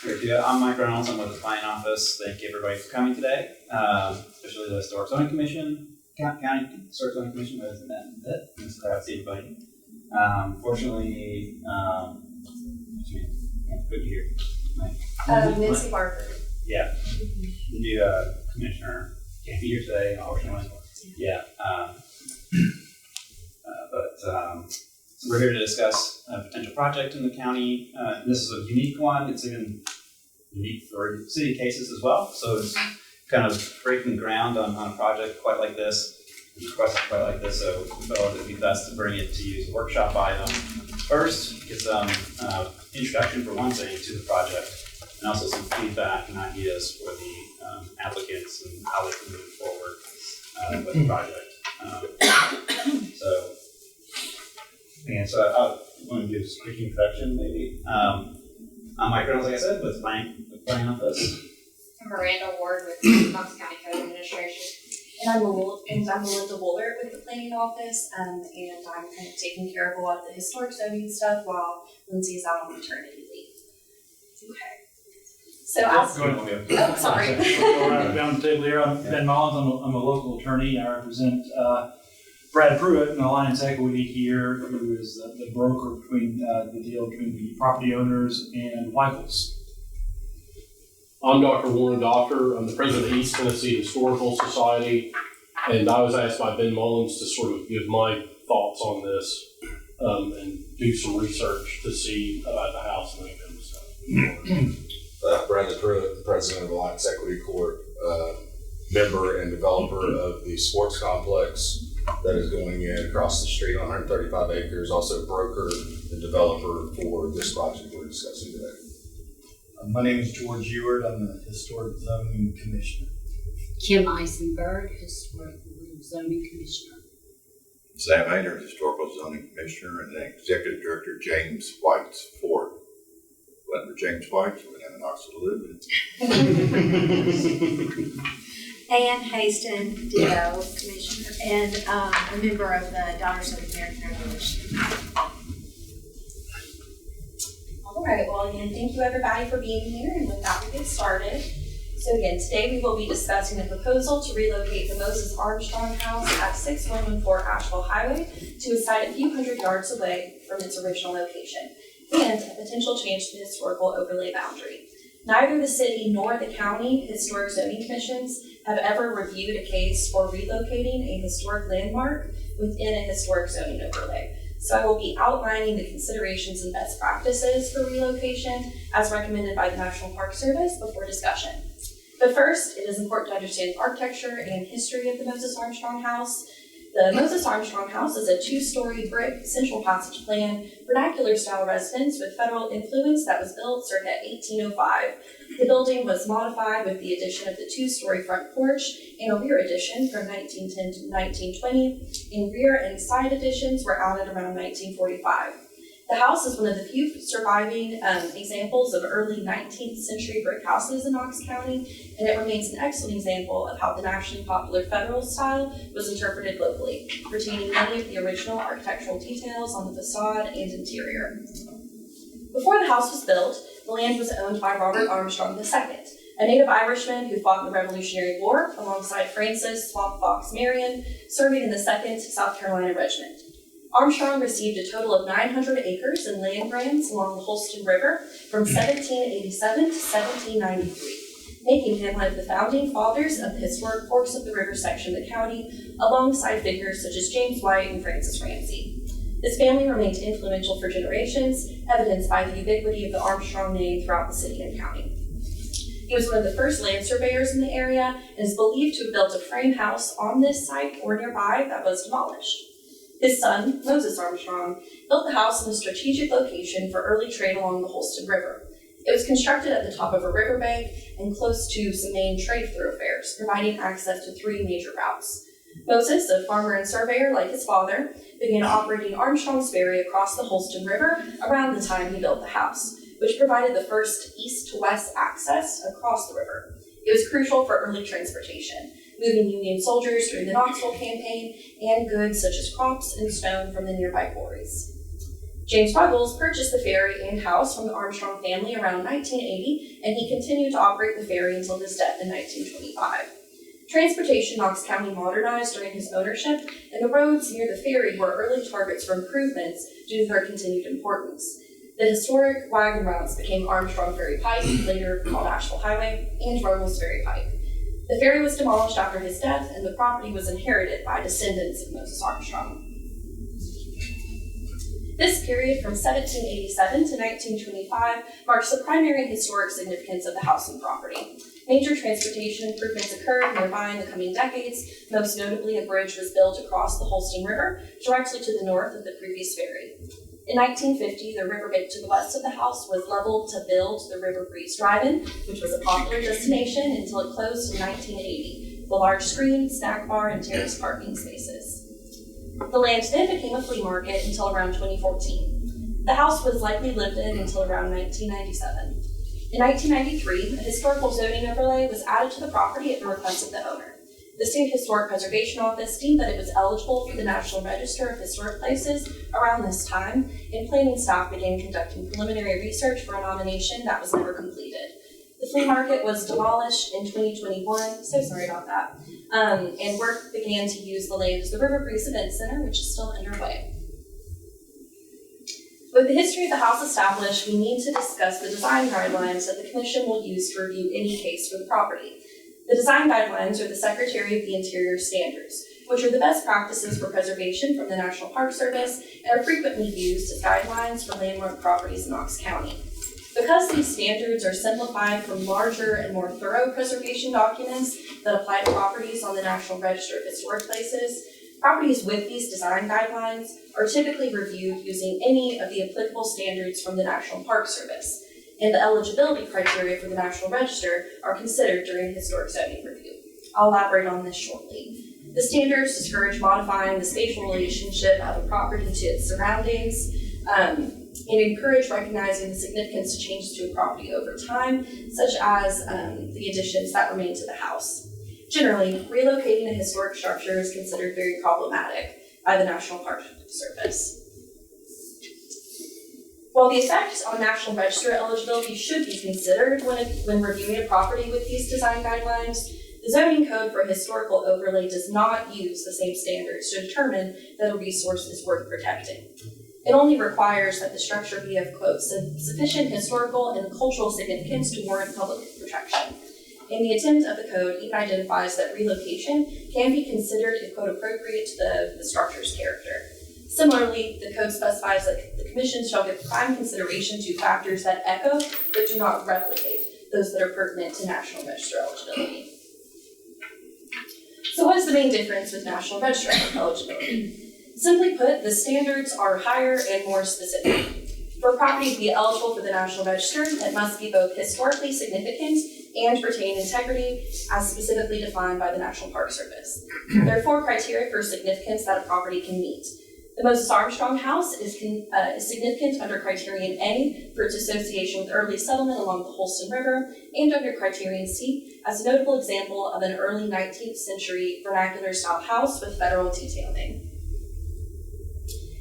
Great to do it. I'm Mike Reynolds. I'm with the Planning Office. Thank you everybody for coming today, especially the Historic Zoning Commission, County Historic Zoning Commission has met in a bit. It's glad to see everybody. Fortunately, what's your name? Good to hear. Nancy Barker. Yeah, the new commissioner can't be here today, unfortunately. Yeah, so we're here to discuss a potential project in the county. This is a unique one. It's even unique for city cases as well. So it's kind of breaking ground on a project quite like this, requested quite like this. So we felt it would be best to bring it to you as a workshop item first, get some introduction for one thing to the project, and also some feedback and ideas for the applicants and how they can move forward with the project. So I want to do just a quick introduction, maybe. I'm Mike Reynolds, like I said, with the Planning Office. I'm Miranda Ward with the Knox County Code Administration. And I'm Melinda Wooler with the Planning Office, and I'm kind of taking care of a lot of the historic zoning stuff while Lindsay is out on maternity leave. Okay. So sorry. Go right down the table here. I'm Ben Mullins. I'm a local attorney. I represent Brad Pruitt in Alliance Equity here, who is the broker between the deal between the property owners and Weichels. I'm Dr. Warren Doctor. I'm the president of the East Tennessee Historical Society, and I was asked by Ben Mullins to sort of give my thoughts on this and do some research to see about the house and that kind of stuff. Bradley Pruitt, the president of Alliance Equity Corp, member and developer of the sports complex that is going in across the street on 135 acres, also broker and developer for this project we're discussing today. My name is George Ewart. I'm the Historic Zoning Commissioner. Kim Eisenberg, Historic Zoning Commissioner. Sam Hayner, Historical Zoning Commissioner, and then Executive Director James White's Ford. Went for James White, so we have an Knoxville to live in. Ann Haston, Ditto Commissioner, and a member of the Daughters of the American Revolution. All right, well, again, thank you everybody for being here, and with that, we get started. So again, today we will be discussing a proposal to relocate the Moses Armstrong House at 6114 Asheville Highway to a site a few hundred yards away from its original location, and a potential change to the historical overlay boundary. Neither the city nor the county historic zoning commissions have ever reviewed a case for relocating a historic landmark within a historic zoning overlay. So I will be outlining the considerations and best practices for relocation as recommended by the National Park Service before discussion. But first, it is important to understand the architecture and history of the Moses Armstrong House. The Moses Armstrong House is a two-story brick central passage plan, vernacular-style residence with federal influence that was built circa 1805. The building was modified with the addition of the two-story front porch and a rear addition from 1910 to 1920, and rear and side additions were added around 1945. The house is one of the few surviving examples of early 19th century brick houses in Knox County, and it remains an excellent example of how the nationally popular federal style was interpreted locally, retaining many of the original architectural details on the facade and interior. Before the house was built, the land was owned by Robert Armstrong II, a native Irishman who fought in the Revolutionary War alongside Francis Swamp Fox Marion, serving in the 2nd South Carolina Regiment. Armstrong received a total of 900 acres in land grants along the Holston River from 1787 to 1793, making him one of the founding fathers of the historic Forks of the River section of the county, alongside figures such as James White and Francis Ramsey. His family remained influential for generations, evidenced by the ubiquity of the Armstrong name throughout the city and county. He was one of the first land surveyors in the area and is believed to have built a frame house on this site or nearby that was demolished. His son, Moses Armstrong, built the house in a strategic location for early trade along the Holston River. It was constructed at the top of a riverbank and close to some main trade thoroughfares, providing access to 3 major routes. Moses, a farmer and surveyor like his father, began operating Armstrong's Ferry across the Holston River around the time he built the house, which provided the first east-to-west access across the river. It was crucial for early transportation, moving Union soldiers during the Knoxville campaign and goods such as crops and stone from the nearby quarries. James Ruggles purchased the ferry and house from the Armstrong family around 1980, and he continued to operate the ferry until his death in 1925. Transportation in Knox County modernized during his ownership, and the roads near the ferry were early targets for improvements due to their continued importance. The historic wagon routes became Armstrong Ferry Pike, later called Asheville Highway, and Ruggles Ferry Pike. The ferry was demolished after his death, and the property was inherited by descendants of Moses Armstrong. This period from 1787 to 1925 marks the primary historic significance of the house and property. Major transportation improvements occurred nearby in the coming decades. Most notably, a bridge was built across the Holston River, directly to the north of the previous ferry. In 1950, the riverbank to the west of the house was leveled to build the River Breeze Drive-In, which was a popular destination until it closed in 1980, with a large screen, snack bar, and terrace parking spaces. The land then became a flea market until around 2014. The house was likely lived in until around 1997. In 1993, a historical zoning overlay was added to the property at the request of the owner. The State Historic Preservation Office deemed that it was eligible for the National Register of Historic Places around this time, and planning staff began conducting preliminary research for a nomination that was never completed. The flea market was demolished in 2021, so sorry about that, and work began to use the land as the River Breeze Event Center, which is still underway. With the history of the house established, we need to discuss the design guidelines that the Commission will use to review any case for the property. The design guidelines are the Secretary of the Interior standards, which are the best practices for preservation from the National Park Service and are frequently used as guidelines for landmark properties in Knox County. Because these standards are simplified from larger and more thorough preservation documents that apply to properties on the National Register of Historic Places, properties with these design guidelines are typically reviewed using any of the applicable standards from the National Park Service, and the eligibility criteria for the National Register are considered during historic zoning review. I'll elaborate on this shortly. The standards discourage modifying the spatial relationship of a property to its surroundings, and encourage recognizing the significance of changes to a property over time, such as the additions that remain to the house. Generally, relocating a historic structure is considered very problematic by the National Park Service. While the effect on National Register eligibility should be considered when reviewing a property with these design guidelines, the zoning code for historical overlay does not use the same standards to determine that a resource is worth protecting. It only requires that the structure be of, quote, sufficient historical and cultural significance to warrant public protection. And the intent of the code even identifies that relocation can be considered if, quote, appropriate to the structure's character. Similarly, the code specifies that the Commission shall give prime consideration to factors that echo but do not replicate those that are pertinent to National Register eligibility. So what is the main difference with National Register eligibility? Simply put, the standards are higher and more specific. For a property to be eligible for the National Register, it must be both historically significant and retain integrity as specifically defined by the National Park Service. There are 4 criteria for significance that a property can meet. The Moses Armstrong House is significant under Criterion A for its association with early settlement along the Holston River, and under Criterion C as a notable example of an early 19th century vernacular-style house with federal detailing.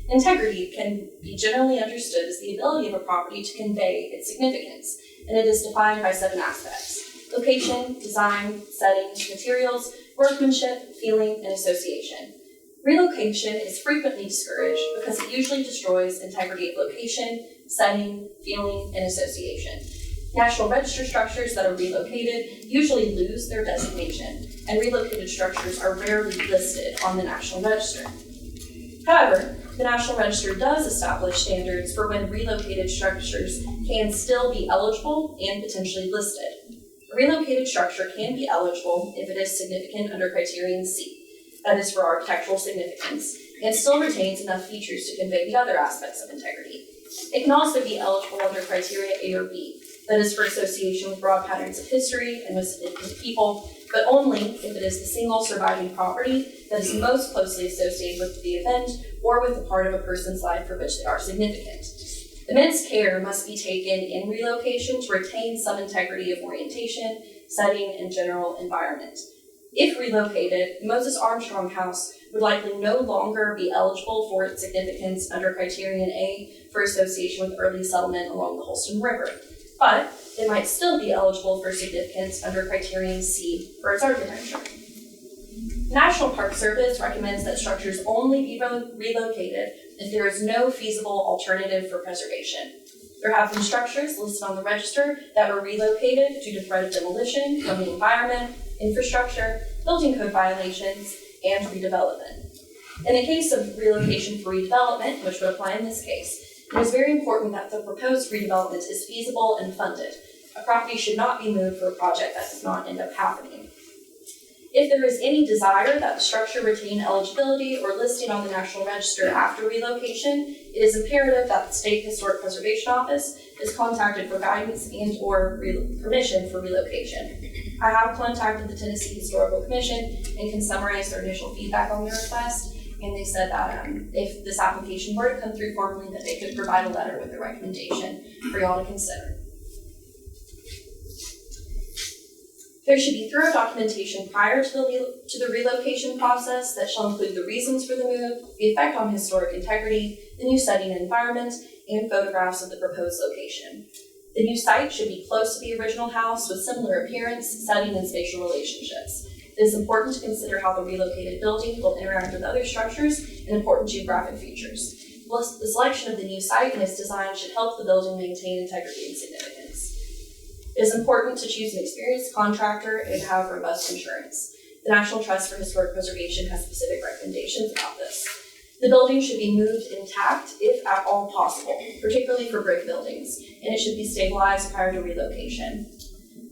Integrity can be generally understood as the ability of a property to convey its significance, and it is defined by 7 aspects: location, design, setting, materials, workmanship, feeling, and association. Relocation is frequently discouraged because it usually destroys integrity of location, setting, feeling, and association. National Register structures that are relocated usually lose their designation, and relocated structures are rarely listed on the National Register. However, the National Register does establish standards for when relocated structures can still be eligible and potentially listed. A relocated structure can be eligible if it is significant under Criterion C, that is for architectural significance, and still retains enough features to convey the other aspects of integrity. It can also be eligible under Criteria A or B, that is for association with broad patterns of history and with significant people, but only if it is the single surviving property that is most closely associated with the event or with the part of a person's life for which they are significant. Immense care must be taken in relocation to retain some integrity of orientation, setting, and general environment. If relocated, the Moses Armstrong House would likely no longer be eligible for its significance under Criterion A for association with early settlement along the Holston River, but it might still be eligible for significance under Criterion C for its architecture. The National Park Service recommends that structures only be relocated if there is no feasible alternative for preservation. There have been structures listed on the register that were relocated due to threat of demolition from the environment, infrastructure, building code violations, and redevelopment. In the case of relocation for redevelopment, which would apply in this case, it is very important that the proposed redevelopment is feasible and funded. A property should not be moved for a project that does not end up happening. If there is any desire that the structure retain eligibility or listing on the National Register after relocation, it is imperative that the State Historic Preservation Office is contacted for guidance and or permission for relocation. I have contacted the Tennessee Historical Commission and can summarize their initial feedback on their request, and they said that if this application were to come through formally, that they could provide a letter with a recommendation for y'all to consider. There should be thorough documentation prior to the relocation process that shall include the reasons for the move, the effect on historic integrity, the new setting and environment, and photographs of the proposed location. The new site should be close to the original house with similar appearance, setting, and spatial relationships. It is important to consider how the relocated building will interact with other structures and important geographic features. The selection of the new site and its design should help the building maintain integrity and significance. It is important to choose an experienced contractor and have robust insurance. The National Trust for Historic Preservation has specific recommendations about this. The building should be moved intact if at all possible, particularly for brick buildings, and it should be stabilized prior to relocation.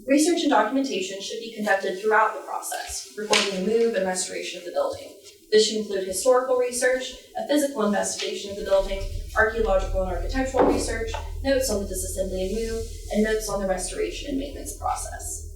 Research and documentation should be conducted throughout the process, recording the move and restoration of the building. This should include historical research, a physical investigation of the building, archaeological and architectural research, notes on the disassembly and move, and notes on the restoration and maintenance process.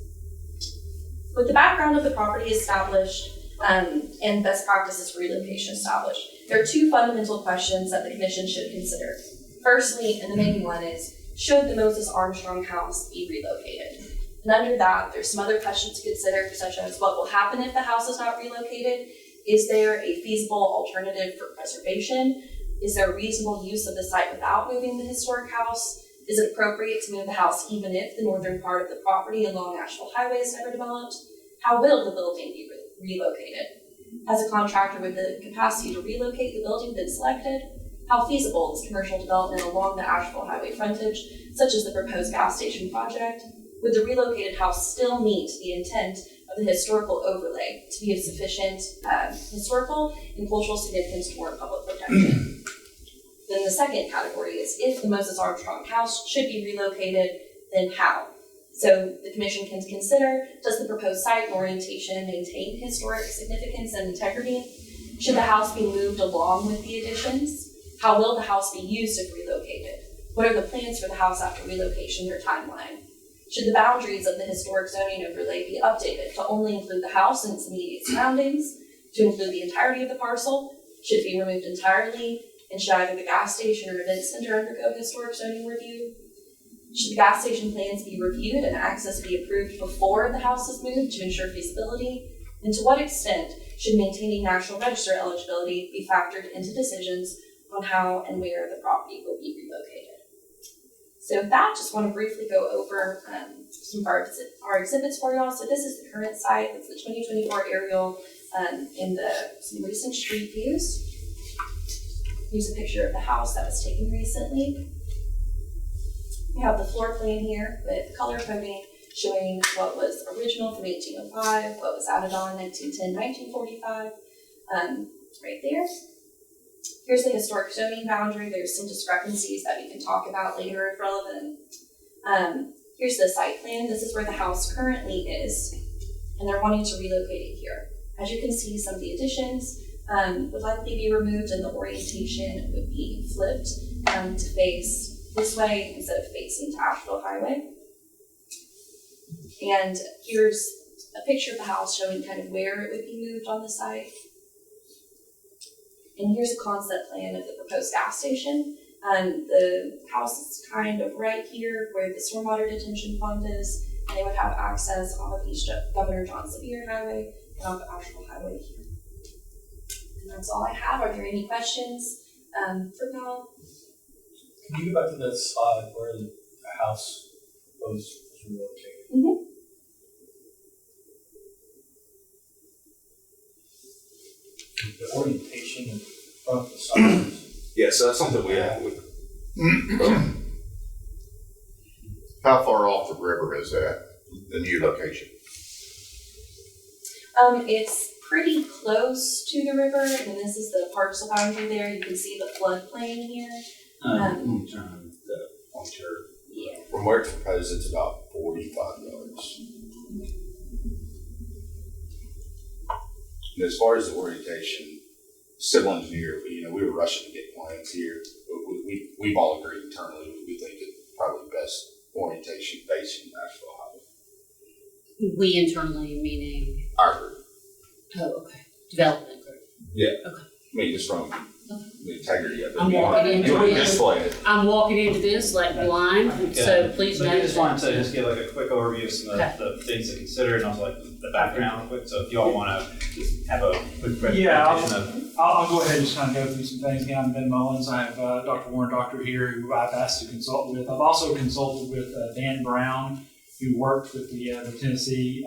With the background of the property established and best practices for relocation established, there are two fundamental questions that the Commission should consider. Firstly, and the main one is, should the Moses Armstrong House be relocated? And under that, there's some other questions to consider, such as what will happen if the house is not relocated? Is there a feasible alternative for preservation? Is there a reasonable use of the site without moving the historic house? Is it appropriate to move the house even if the northern part of the property along National Highway is never developed? How will the building be relocated? Has a contractor with the capacity to relocate the building been selected? How feasible is commercial development along the Asheville Highway frontage, such as the proposed gas station project? Would the relocated house still meet the intent of the historical overlay to be of sufficient historical and cultural significance to warrant public protection? Then the second category is, if the Moses Armstrong House should be relocated, then how? So the Commission can consider, does the proposed site and orientation maintain historic significance and integrity? Should the house be moved along with the additions? How will the house be used if relocated? What are the plans for the house after relocation or timeline? Should the boundaries of the historic zoning overlay be updated to only include the house and its immediate surroundings, to include the entirety of the parcel? Should it be removed entirely? And should either the gas station or event center undergo historic zoning review? Should the gas station plans be reviewed and access be approved before the house is moved to ensure feasibility? And to what extent should maintaining National Register eligibility be factored into decisions on how and where the property will be relocated? So with that, just want to briefly go over some of our exhibits for y'all. So this is the current site. It's the 2024 aerial in some recent street views. Here's a picture of the house that was taken recently. We have the floor plan here with color coding showing what was original from 1805, what was added on 1910, 1945, right there. Here's the historic zoning boundary. There's some discrepancies that we can talk about later if relevant. Here's the site plan. This is where the house currently is, and they're wanting to relocate it here. As you can see, some of the additions would likely be removed, and the orientation would be flipped to face this way instead of facing to Asheville Highway. And here's a picture of the house showing kind of where it would be moved on the site. And here's a concept plan of the proposed gas station. The house is kind of right here where the stormwater detention pond is, and they would have access off of East Governor John Sevier Highway on the Asheville Highway here. And that's all I have. Are there any questions for y'all? Can you go back to that slide where the house proposed is relocated? Mm-hmm. The orientation of front facades. Yeah, so that's something we have with. How far off the river is that, the new location? It's pretty close to the river, and this is the parcel boundary there. You can see the floodplain here. Let me turn on the pointer. Yeah. From where it's proposed, it's about 45 yards. And as far as the orientation, civil engineer, we were rushing to get plans here. We've all agreed internally, we think it's probably best orientation facing Knoxville Highway. We internally, meaning, Our group. oh, okay, development group. Yeah. Okay. I mean, just from the integrity of it. I'm walking into You want to it. display it. I'm walking into this like blind, so please So note I just wanted to that. just give like a quick overview of some of the things to consider and also like the background real quick. So if you all want to just have a quick presentation of. I'll go ahead and just kind of go through some things. Again, I'm Ben Mullins. I have Dr. Warren Doctor here who I've asked to consult with. I've also consulted with Dan Brown, who worked with the Tennessee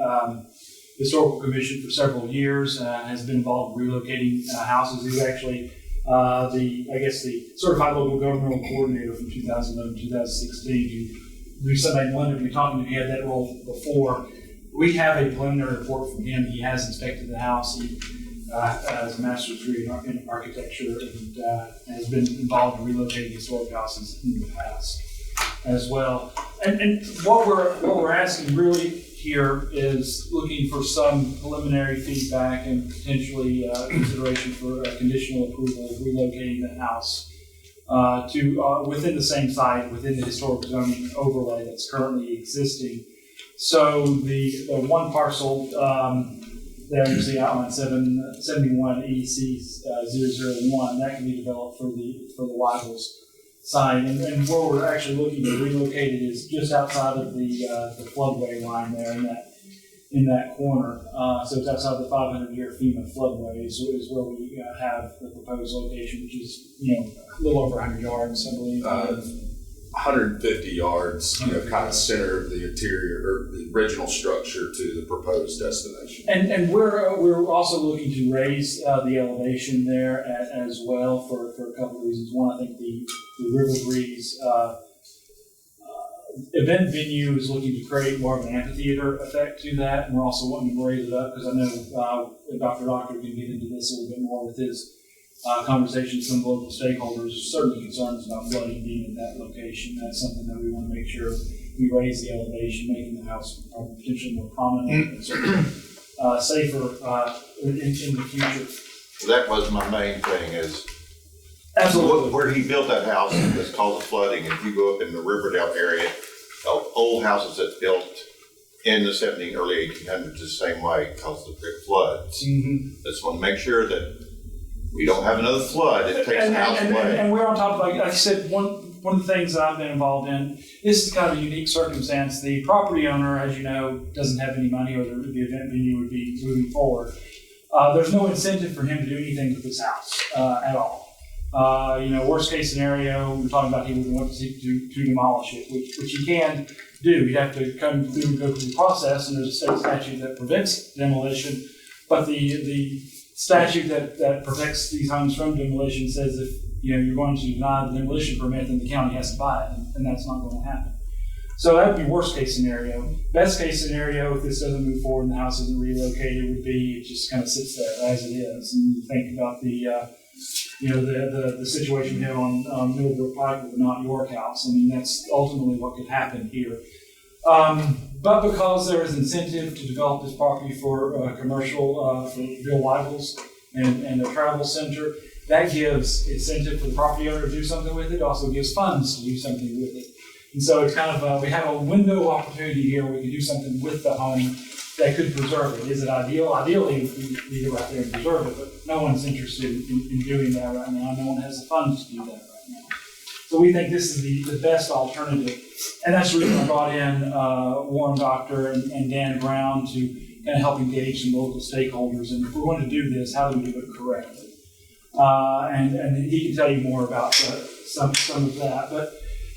Historical Commission for several years, has been involved in relocating houses. He was actually the certified local governmental coordinator from 2011 to 2016. We somebody wanted to be talking to me, he had that role before. We have a preliminary report from him. He has inspected the house. He has a master's degree in architecture and has been involved in relocating historic houses in the past as well. And what we're asking really here is looking for some preliminary feedback and potentially consideration for conditional approval of relocating the house to within the same site, within the historic zoning overlay that's currently existing. So the one parcel there you see outline 771 EC 001, that can be developed for the Weibels site. And where we're actually looking to relocate it is just outside of the floodway line there in that corner. So it's outside the 500-year FEMA floodway is where we have the proposed location, which is a little over 100 yards, I believe. 150 yards, kind of center of the interior or the original structure to the proposed destination. And we're also looking to raise the elevation there as well for a couple of reasons. One, I think the River Breeze event venue is looking to create more of an amphitheater effect to that, and we're also wanting to raise it up because I know Dr. Doctor can get into this a little bit more with his conversations with some local stakeholders. Certainly concerns about flooding being at that location. That's something that we want to make sure we raise the elevation, making the house potentially more prominent and certainly safer in the future. That was my main thing is Absolutely. where he built that house that's caused the flooding. If you go up in the Riverdale area, old houses that's built in the early 1800s the same way caused the big floods. Mm-hmm. Just want to make sure that we don't have another flood. It takes the house away. And we're on top of, like I said, one of the things that I've been involved in, this is kind of a unique circumstance. The property owner, as you know, doesn't have any money or the event venue would be moving forward. There's no incentive for him to do anything with this house at all. Worst case scenario, we're talking about he would want to demolish it, which he can do. He'd have to go through the process, and there's a state statute that prevents demolition, but the statute that protects these homes from demolition says if you're going to deny the demolition permit, then the county has to buy it, and that's not going to happen. So that would be worst case scenario. Best case scenario, if this doesn't move forward and the house isn't relocated, would be it just kind of sits there as it is. And you think about the situation we have on Middlebrook Pike with the Not York House. I mean, that's ultimately what could happen here. But because there is incentive to develop this property for commercial, for Bill Weibels and a travel center, that gives incentive for the property owner to do something with it. It also gives funds to do something with it. And so it's kind of, we have a window of opportunity here where we can do something with the home that could preserve it. Is it ideal? Ideally, we go out there and preserve it, but no one's interested in doing that right now. No one has the funds to do that right now. So we think this is the best alternative. And that's the reason I brought in Warren Doctor and Dan Brown to kind of help engage some local stakeholders. And if we want to do this, how do we do it correctly? And he can tell you more about some of that. But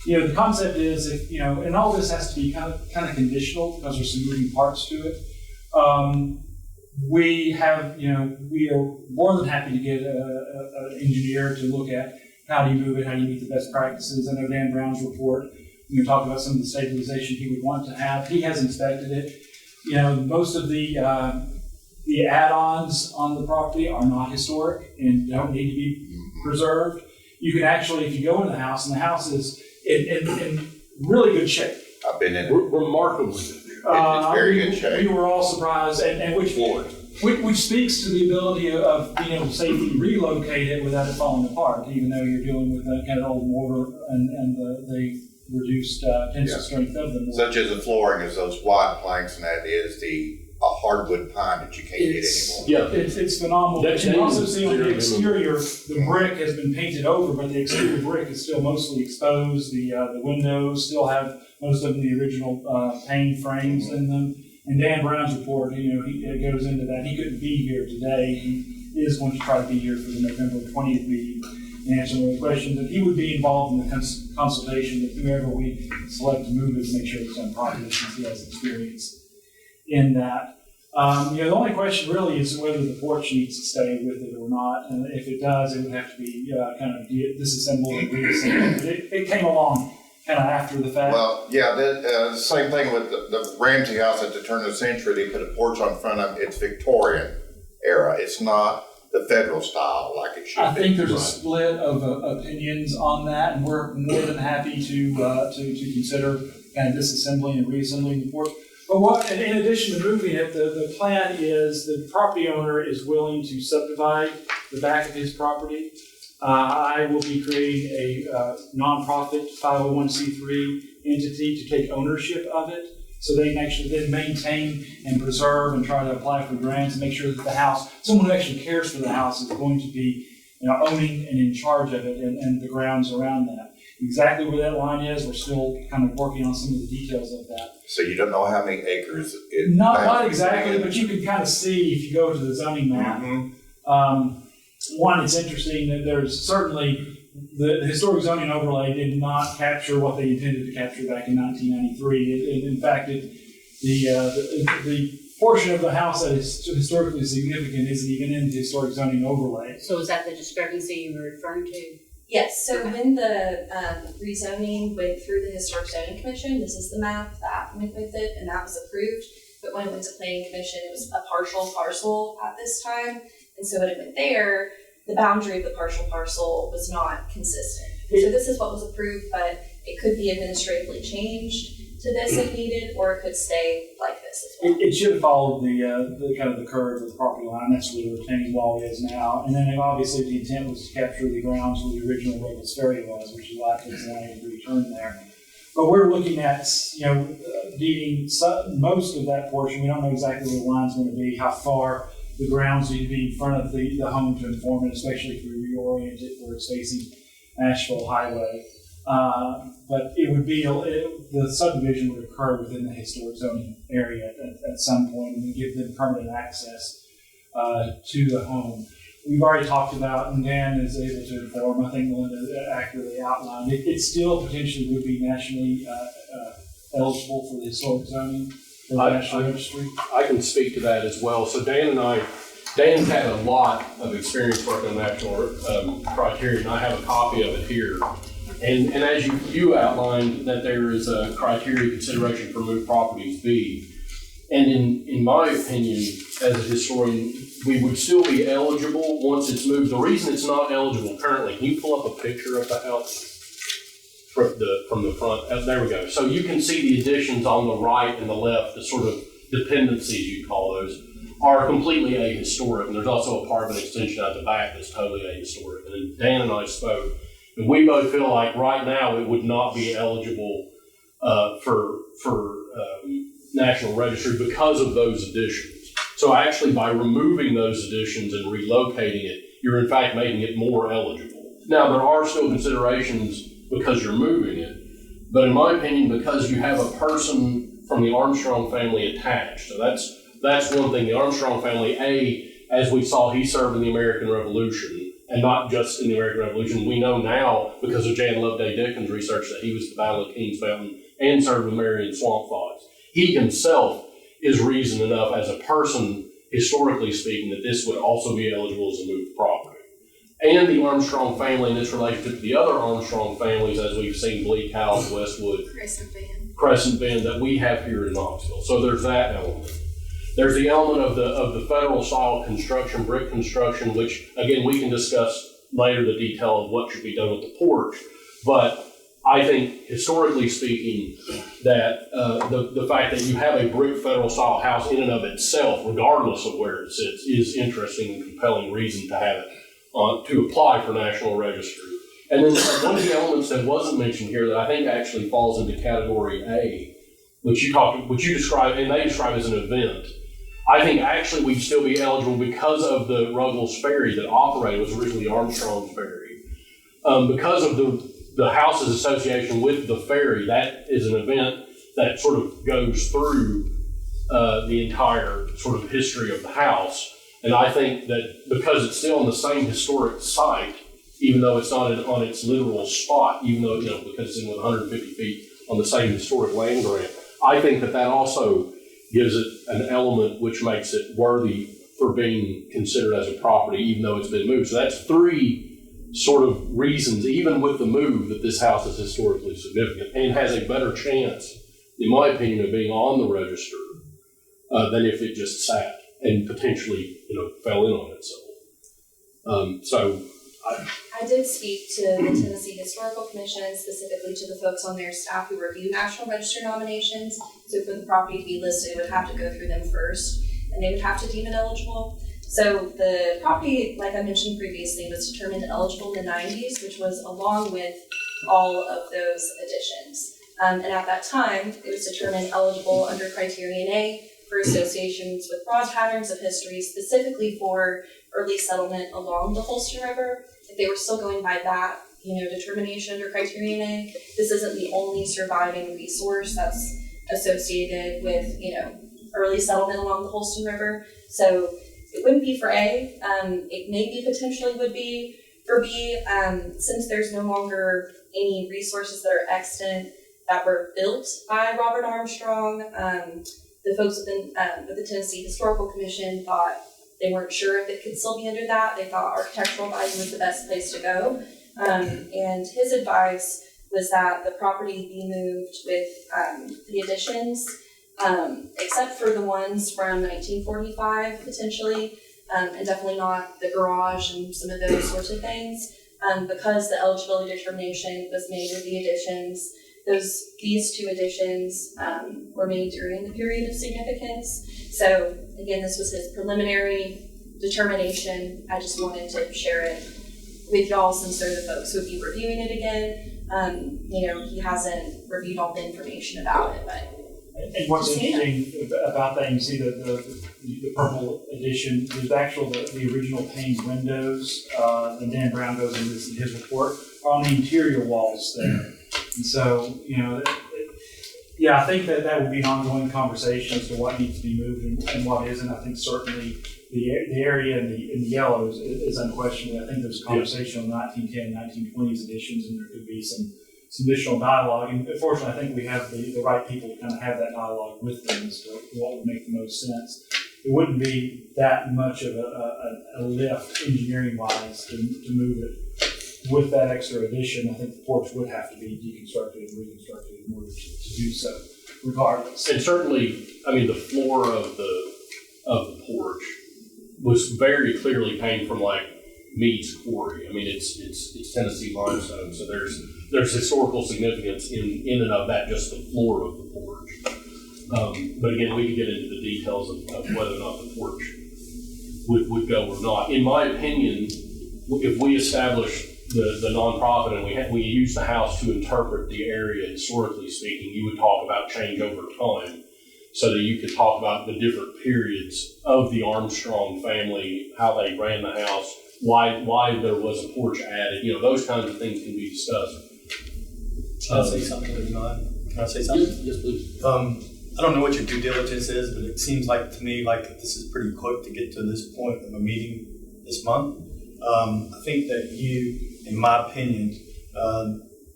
the concept is, if and all this has to be kind of conditional because there's some moving parts to it. We are more than happy to get an engineer to look at how do you move it, how do you meet the best practices. I know Dan Brown's report, we talked about some of the stabilization he would want to have. He has inspected it. Most of the add-ons on the property are not historic and don't need to be preserved. You can actually, if you go in the house, and the house is in really good shape. I've been in it. Remarkably. It's very good shape. We were all surprised, and which speaks to the ability of being able to safely relocate it without it falling apart, even though you're dealing with that kind of old mortar and the reduced tensile strength of the mortar. Such as the flooring, as those wide planks, and that is a hardwood pine that you can't get anymore. Yeah. It's phenomenal. You can also see on the exterior, the brick has been painted over, but the exterior brick is still mostly exposed. The windows still have most of the original pane frames in them. And Dan Brown's report, he goes into that. He couldn't be here today. He is going to try to be here for the November 20th meeting and answer all the questions. And he would be involved in the consultation with whoever we select to move it to make sure it's done properly, since he has experience in that. The only question really is whether the porch needs to stay with it or not. And if it does, it would have to be kind of disassembled and reassembled. But it came along kind of after the fact. Well, yeah, the same thing with the Ramsey house at the turn of the century. They put a porch on front of it. It's Victorian era. It's not the federal style like it should be. I think there's a split of opinions on that, and we're more than happy to consider kind of disassembling and reassembling the porch. But in addition to moving it, the plan is the property owner is willing to subdivide the back of his property. I will be creating a nonprofit 501c3 entity to take ownership of it, so they can actually then maintain and preserve and try to apply for grants and make sure that the house, someone who actually cares for the house, is going to be owning and in charge of it and the grounds around that. Exactly where that line is, we're still kind of working on some of the details of that. So you don't know how many acres it Not exactly, but you can kind of see if you go to the zoning map. Mm-hmm. One, it's interesting that there's certainly the historic zoning overlay did not capture what they intended to capture back in 1993. In fact, the portion of the house that is historically significant isn't even in the historic zoning overlay. So is that the discrepancy you were referring to? Yes, so when the rezoning went through the Historic Zoning Commission, this is the map that went with it, and that was approved. But when it went to Planning Commission, it was a partial parcel at this time. And so when it went there, the boundary of the partial parcel was not consistent. So this is what was approved, but it could be administratively changed to this if needed, or it could stay like this as well. It should have followed the kind of the curve of the property line. That's where the retaining wall is now. And then obviously the intent was to capture the grounds where the original Robles Ferry was, which is why it's wanting to return there. But we're looking at, deeding most of that portion. We don't know exactly where the line's going to be, how far the grounds need to be in front of the home to inform it, especially if we reorient it where it's facing Asheville Highway. But it would be, the subdivision would occur within the historic zoning area at some point, and give them permanent access to the home. We've already talked about, and Dan is able to inform, I think Melinda accurately outlined, it still potentially would be nationally eligible for the historic zoning for the National Registry. I can speak to that as well. So Dan's had a lot of experience working on national criteria, and I have a copy of it here. And as you outlined, that there is a criteria consideration for moved properties B. And in my opinion, as a historian, we would still be eligible once it's moved. The reason it's not eligible currently, can you pull up a picture of the house from the front? There we go. So you can see the additions on the right and the left, the sort of dependencies you call those, are completely ahistoric. And there's also an apartment extension at the back that's totally ahistoric. And Dan and I spoke, and we both feel like right now it would not be eligible for National Registry because of those additions. So actually, by removing those additions and relocating it, you're in fact making it more eligible. Now, there are still considerations because you're moving it, but in my opinion, because you have a person from the Armstrong family attached, so that's that's one thing. The Armstrong family, as we saw, he served in the American Revolution, and not just in the American Revolution. We know now, because of Jan Loveday Dickens' research, that he was at the Battle of Kings Mountain and served with Marion Swamp Fox. He himself is reason enough as a person, historically speaking, that this would also be eligible as a moved property. And the Armstrong family and its relationship to the other Armstrong families, as we've seen, Bleak House, Westwood, Crescent Bend, that we have here in Knoxville. So there's that element. There's the element of the federal style construction, brick construction, which again we can discuss later the detail of what should be done with the porch. But I think historically speaking that the fact that you have a brick federal style house in and of itself, regardless of where it sits, is interesting and compelling reason to have it to apply for National Registry. And then one of the elements that wasn't mentioned here that I think actually falls into category A, which you describe, and they describe as an event. I think actually we'd still be eligible because of the Ruggles Ferry that operated, was originally Armstrong's Ferry. Because of the house's association with the ferry, that is an event that sort of goes through the entire sort of history of the house. And I think that because it's still on the same historic site, even though it's not on its literal spot, even though, because it's in 150 feet on the same historic land grant, I think that also gives it an element which makes it worthy for being considered as a property, even though it's been moved. So that's three sort of reasons, even with the move, that this house is historically significant and has a better chance, in my opinion, of being on the register than if it just sat and potentially, fell in on itself. I did speak to the Tennessee Historical Commission, specifically to the folks on their staff who review National Register nominations. So for the property to be listed, it would have to go through them first, and they would have to deem it eligible. So the property, like I mentioned previously, was determined eligible in the 90s, which was along with all of those additions. And at that time, it was determined eligible under Criterion A for associations with broad patterns of history, specifically for early settlement along the Holston River. If they were still going by that, determination under Criterion A, this isn't the only surviving resource that's associated with, early settlement along the Holston River. So it wouldn't be for A. It maybe potentially would be for B, since there's no longer any resources that are extant that were built by Robert Armstrong. The folks with the Tennessee Historical Commission thought they weren't sure if it could still be under that. They thought architectural advising was the best place to go. And his advice was that the property be moved with the additions, except for the ones from 1945 potentially, and definitely not the garage and some of those sorts of things, because the eligibility determination was made with the additions. These two additions were made during the period of significance. So again, this was his preliminary determination. I just wanted to share it with y'all since they're the folks who would be reviewing it again. He hasn't reviewed all the information about it, but. And what's interesting about that, you see the purple edition, there's the original pane windows, and Dan Brown goes into this in his report, are on the interior walls there. And so, I think that would be an ongoing conversation as to what needs to be moved and what isn't. I think certainly the area in the yellows is unquestionably. I think there's a conversation on 1910, 1920s editions, and there could be some additional dialogue. And fortunately, I think we have the right people to kind of have that dialogue with them as to what would make the most sense. It wouldn't be that much of a lift engineering-wise to move it. With that extra addition, I think the porch would have to be deconstructed and reconstructed in order to do so, regardless. And certainly, the floor of the porch was very clearly painted from Mead's quarry. It's Tennessee limestone, so there's historical significance in and of that, just the floor of the porch. But again, we can get into the details of whether or not the porch would go or not. In my opinion, if we establish the nonprofit and we use the house to interpret the area historically speaking, you would talk about change over time, so that you could talk about the different periods of the Armstrong family, how they ran the house, why there was a porch added, those kinds of things can be discussed. Can I say something? Can I say something? Yes, please. I don't know what your due diligence is, but it seems like to me like this is pretty quick to get to this point of a meeting this month. I think that you, in my opinion,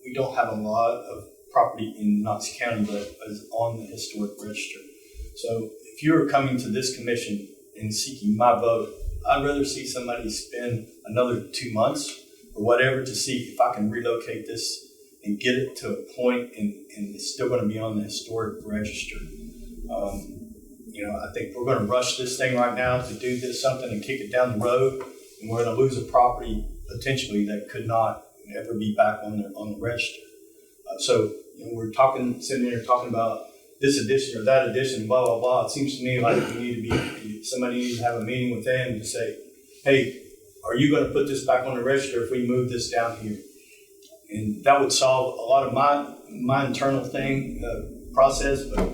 we don't have a lot of property in Knox County that is on the historic register. So if you're coming to this commission and seeking my vote, I'd rather see somebody spend another 2 months or whatever to see if I can relocate this and get it to a point and it's still going to be on the historic register. I think we're going to rush this thing right now to do this something and kick it down the road, and we're going to lose a property potentially that could not ever be back on the register. So we're sitting here talking about this addition or that addition, blah blah blah. It seems to me like somebody needs to have a meeting with them to say, hey, are you going to put this back on the register if we move this down here? And that would solve a lot of my internal process. But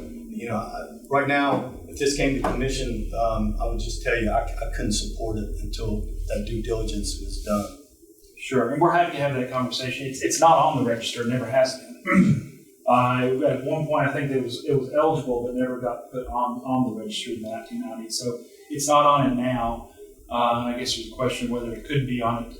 right now, if this came to commission, I would just tell you I couldn't support it until that due diligence was done. Sure, and we're happy to have that conversation. It's not on the register, it never has been. At one point, I think it was eligible, but never got put on the registry in the 1990s. So it's not on it now. And I guess there's a question whether it could be on it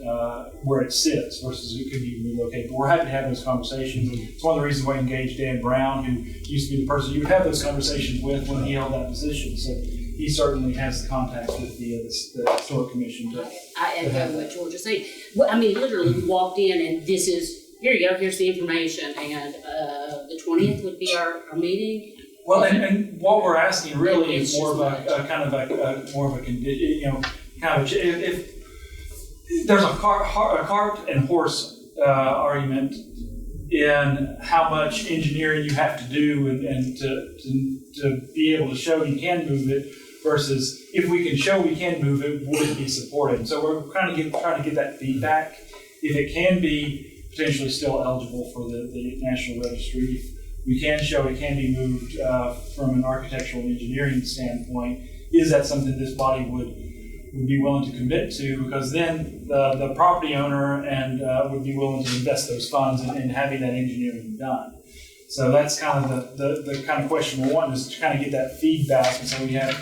where it sits versus it could be relocated. But we're happy to have those conversations. It's one of the reasons why I engaged Dan Brown, who used to be the person you would have those conversations with when he held that position. So he certainly has the contacts with the historic commission. I echo what George is saying. Well, I mean, literally, we walked in and this is, here you go, here's the information. And the 20th would be our meeting. Well, and what we're asking really is more of a condition, if there's a cart and horse argument in how much engineering you have to do and to be able to show you can move it versus if we can show we can move it, would it be supported? And so we're trying to get that feedback. If it can be potentially still eligible for the National Registry, if we can show it can be moved from an architectural and engineering standpoint, is that something this body would be willing to commit to? Because then the property owner and would be willing to invest those funds in having that engineering done. So that's kind of the kind of question we're wanting, is to kind of get that feedback. And so we have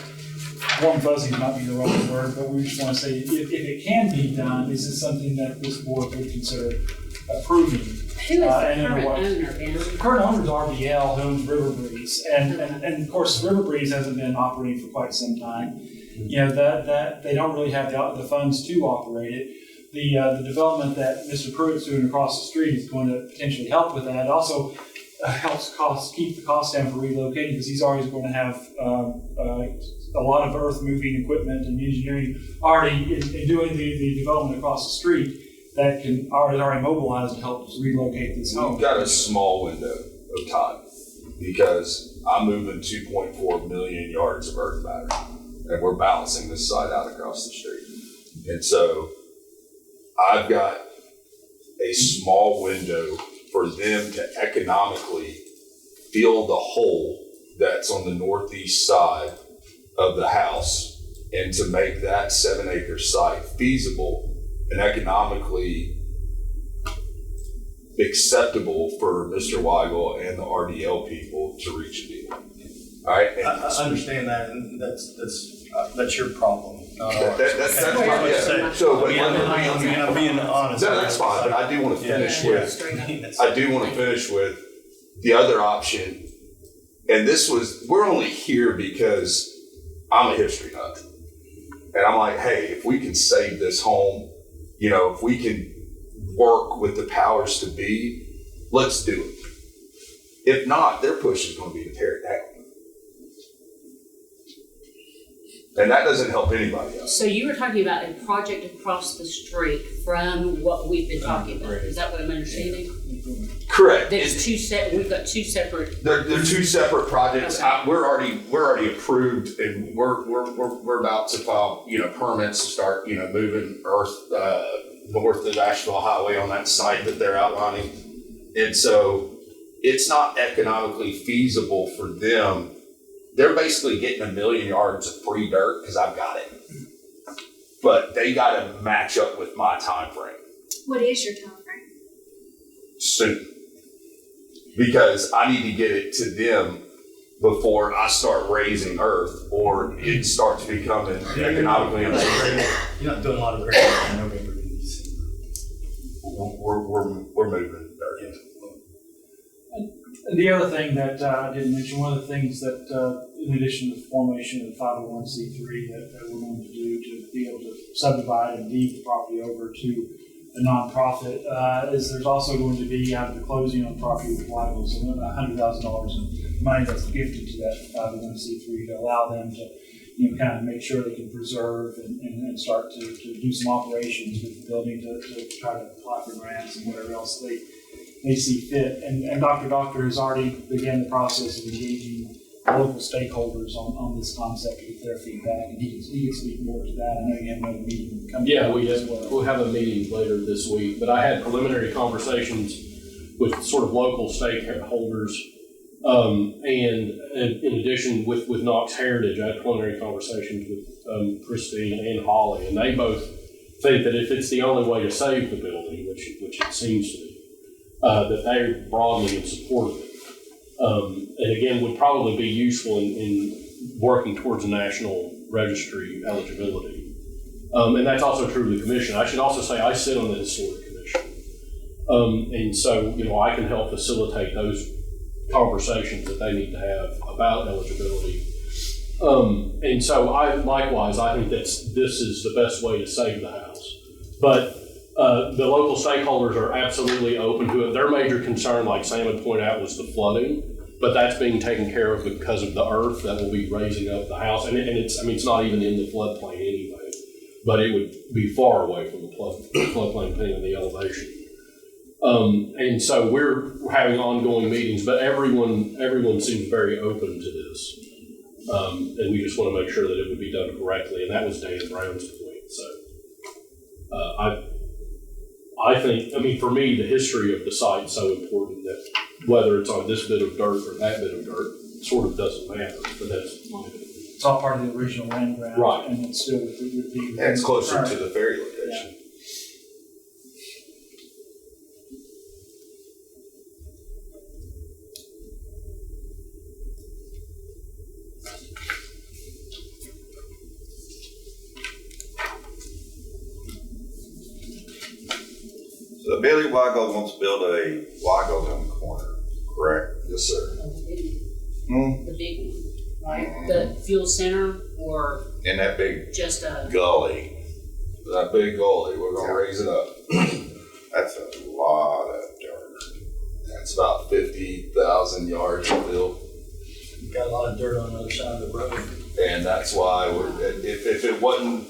warm fuzzy might be the wrong word, but we just want to say if it can be done, is this something that this board would consider approving? Who is the current owner, Ben? The current owner is RBL, who owns River Breeze, and of course River Breeze hasn't been operating for quite some time. That they don't really have the funds to operate it. The development that Mr. Pruitt's doing across the street is going to potentially help with that. It also helps keep the cost down for relocating, because he's always going to have a lot of earth moving equipment and engineering already in doing the development across the street that can already mobilized to help relocate this home. You've got a small window of time because I'm moving 2.4 million yards of earth matter, and we're balancing this site out across the street. And so I've got a small window for them to economically fill the hole that's on the northeast side of the house, and to make that 7-acre site feasible and economically acceptable for Mr. Weigel and the RDL people to reach a deal. All right, and I understand that, and that's your problem. That's Okay. fine. Yeah. So, I'm being honest. No, that's fine. But I do want to finish with the other option. And we're only here because I'm a history nut, and I'm like, hey, if we can save this home, if we can work with the powers to be, let's do it. If not, their push is going to be to tear it down. And that doesn't help anybody else. So you were talking about a project across the street from what we've been talking about. Is that what I'm understanding? Correct. There's we've got two separate. They're two separate projects. Okay. We're already approved, and we're about to file permits to start moving earth north of Asheville Highway on that site that they're outlining. And so it's not economically feasible for them. They're basically getting 1 million yards of free dirt because I've got it, but they got to match up with my time frame. What is your time frame? Soon, because I need to get it to them before I start raising earth or it starts becoming economically unstable. You're not doing a lot of grading in November and December. We're moving dirt. Yeah. And the other thing that I didn't mention, one of the things that, in addition to the formation of the 501c3 that we're going to do to be able to subdivide and deed the property over to a nonprofit, is there's also going to be, out of the closing on property with Weigels, $100,000 in money that's gifted to that 501c3 to allow them to, kind of make sure they can preserve and start to do some operations with the building to try to apply for grants and whatever else they see fit. And Dr. Doctor has already begun the process of engaging local stakeholders on this concept to get their feedback, and he can speak more to that. I know you have another meeting coming. Yeah, up as well. we'll have a meeting later this week, but I had preliminary conversations with sort of local stakeholders, and in addition with Knox Heritage, I had preliminary conversations with Christine and Holly, and they both think that if it's the only way to save the building, which it seems to be, that they're broadly in support of it. And again, would probably be useful in working towards a national registry eligibility. And that's also true of the commission. I should also say I sit on the historic commission. And so, I can help facilitate those conversations that they need to have about eligibility. And so I think this is the best way to save the house. But the local stakeholders are absolutely open to it. Their major concern, like Sam had pointed out, was the flooding, but that's being taken care of because of the earth that will be raising up the house. And it's not even in the floodplain anyway, but it would be far away from the floodplain depending on the elevation. And so we're having ongoing meetings, but everyone seems very open to this. And we just want to make sure that it would be done correctly. And that was Dan Brown's point. So I think, for me, the history of the site is so important that whether it's on this bit of dirt or that bit of dirt sort of doesn't matter, but that's my opinion. It's all part of the original land grant. Right. And it's still with the And it's closer to the ferry location. So Billy Weigel wants to build a Weigels on the corner, correct? Yes, sir. The big one, right? The fuel center or In that big just a, gully. That big gully, we're gonna raise it up. That's a lot of dirt. That's about 50,000 yards of fill. We've got a lot of dirt on the other side of the road. And that's why if it wasn't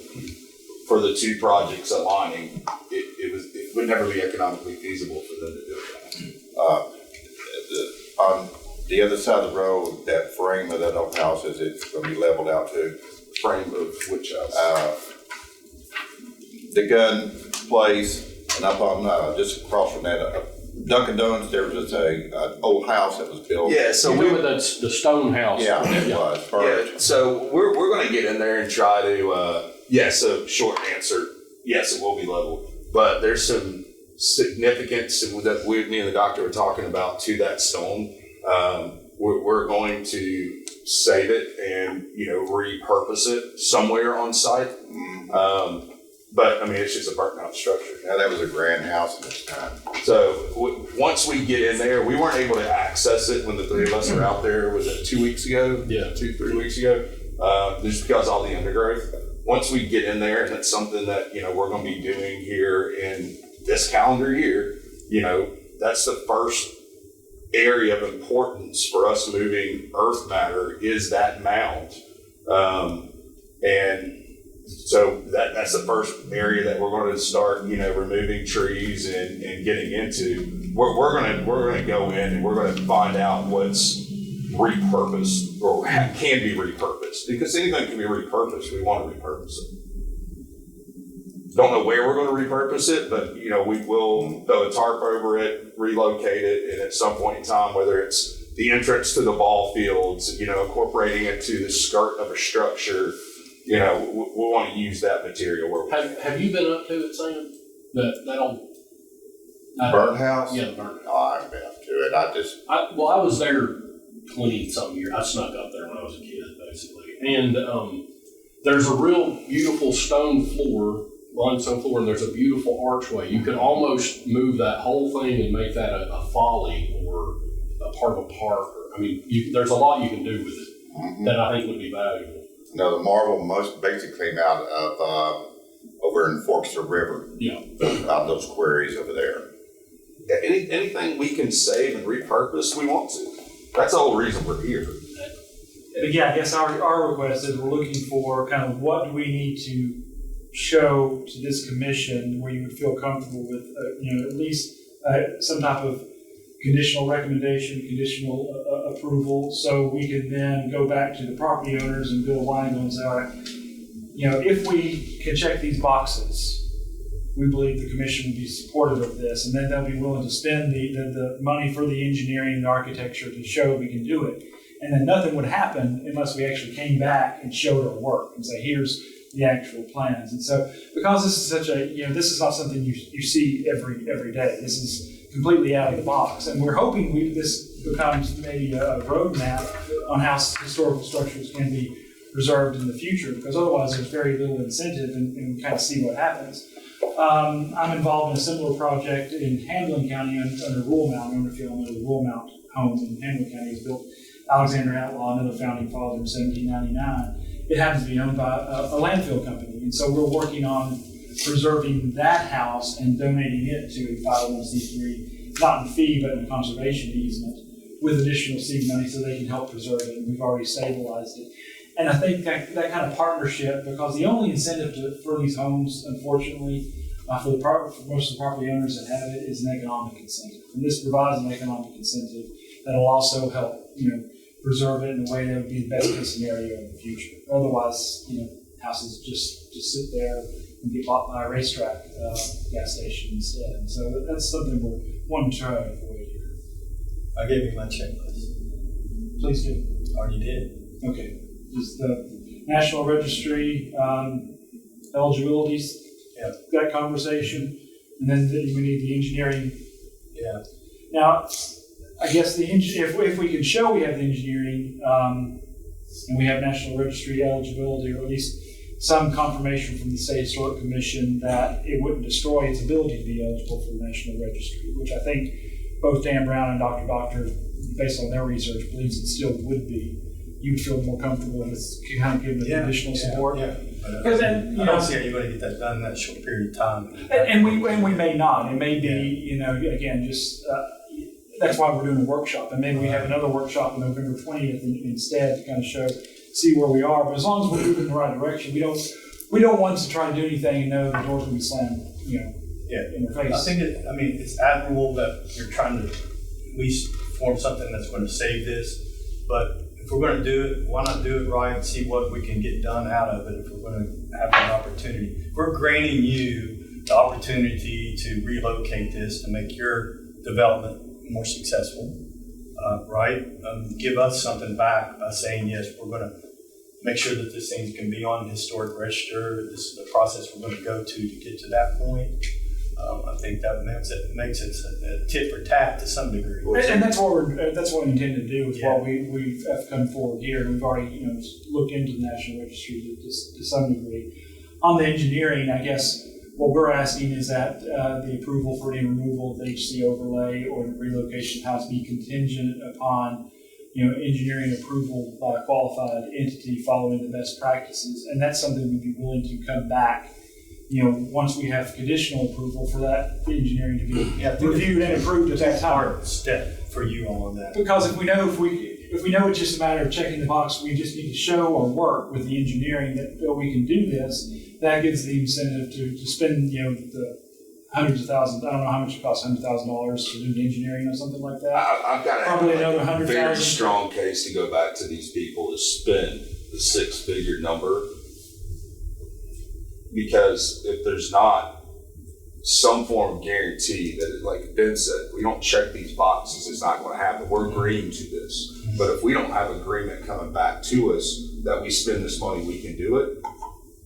for the two projects aligning, it would never be economically feasible for them to do it. On the other side of the road, that frame of that old house, is it going to be leveled out to? Frame of which house? The gun place, and up on, just across from that, Dunkin' Donuts, there was an old house that was built. Yeah, so You remember that's the stone house? Yeah, it was. Yeah, so we're going to get in there and try to, so short answer, yes, it will be leveled. But there's some significance that me and the doctor were talking about to that stone. We're going to save it and, repurpose it somewhere on site. But it's just a burnt out structure. Yeah, that was a grand house at this time. So once we get in there, we weren't able to access it when the three of us were out there. Was it 2 weeks ago? Yeah. 2-3 weeks ago. Just because all the undergrowth. Once we get in there, and it's something that, we're going to be doing here in this calendar year, that's the first area of importance for us moving earth matter is that mound. And so that's the first area that we're going to start, removing trees and getting into. We're going to go in and we're going to find out what's repurposed or can be repurposed, because anything can be repurposed. We want to repurpose it. Don't know where we're going to repurpose it, but we will throw a tarp over it, relocate it, and at some point in time, whether it's the entrance to the ball fields, incorporating it to the skirt of a structure, we want to use that material. Have you been up to it, Sam? That old Burnt house? Yeah, the burnt house. Oh, I haven't been up to it. I was there 20-some years. I snuck up there when I was a kid, basically. And there's a real beautiful stone floor, limestone floor, and there's a beautiful archway. You could almost move that whole thing and make that a folly or a part of a park. There's a lot you can do with it that I think would be valuable. No, the marble most basically came out of over in Forksville River. Yeah. Out those quarries over there. Yeah, anything we can save and repurpose, we want to. That's the whole reason we're here. And again, I guess our request is we're looking for kind of what do we need to show to this commission where you would feel comfortable with, at least some type of conditional recommendation, conditional approval, so we can then go back to the property owners and Bill Weingold and say, all right, if we can check these boxes, we believe the commission will be supportive of this, and then they'll be willing to spend the money for the engineering and the architecture to show we can do it. And then nothing would happen unless we actually came back and showed our work and say, here's the actual plans. And so, because this is such a, this is not something you see every day. This is completely out of the box. And we're hoping this becomes maybe a roadmap on how historical structures can be preserved in the future, because otherwise there's very little incentive, and we kind of see what happens. I'm involved in a similar project in Hamlin County under Rural Mount. I don't know if you all know the Rural Mount home in Hamlin County was built. Alexander Outlaw, another founding father, in 1799. It happens to be owned by a landfill company, and so we're working on preserving that house and donating it to a 501c3, not in fee but in a conservation easement, with additional seed money so they can help preserve it. And we've already stabilized it. And I think that kind of partnership, because the only incentive for these homes, unfortunately, for most of the property owners that have it, is an economic incentive. And this provides an economic incentive that will also help, preserve it in a way that would be the best case scenario in the future. Otherwise, houses just sit there and get bought by a racetrack gas station instead. And so that's something we're wanting to try to avoid here. I gave you my checklist. Please do. Already did. Okay. Just the National Registry, eligibilities, that conversation, and then we need the engineering. Yeah. Now, I guess if we can show we have the engineering and we have National Registry eligibility, or at least some confirmation from the State Historic Commission that it wouldn't destroy its ability to be eligible for the National Registry, which I think both Dan Brown and Dr. Doctor, based on their research, believes it still would be. You would feel more comfortable if it's kind of given additional support. Yeah. Because then, I don't see how you're going to get that done in that short period of time. And we may not. It may be, again, just that's why we're doing a workshop. And maybe we have another workshop on November 20th instead to kind of see where we are. But as long as we're moving in the right direction, we don't want to try to do anything and know the door's going to be slammed, in their face. I think it's admirable that you're trying to at least form something that's going to save this. But if we're going to do it, why not do it right and see what we can get done out of it if we're going to have an opportunity. We're granting you the opportunity to relocate this to make your development more successful, right? Give us something back by saying, yes, we're going to make sure that this thing can be on the historic register. This is the process we're going to go to get to that point. I think that makes it a tit for tat to some degree. And that's what we intend to do. Is what we have come forward here. We've already looked into the National Registry to some degree. On the engineering, I guess what we're asking is that the approval for any removal of the HC overlay or the relocation of the house be contingent upon engineering approval by a qualified entity following the best practices, and that's something we'd be willing to come back. Once we have conditional approval for that engineering to be reviewed and approved at that time. Hard step for you on that. Because if we know it's just a matter of checking the box, we just need to show our work with the engineering that we can do this. That gives the incentive to spend the hundreds of thousands. I don't know how much it costs, $100,000 to do the engineering or something like that. I've got probably another 100,000. Very strong case to go back to these people to spend the six-figure number. Because if there's not some form of guarantee that, like Ben said, we don't check these boxes, it's not going to happen. We're agreeing to this. But if we don't have agreement coming back to us that we spend this money, we can do it,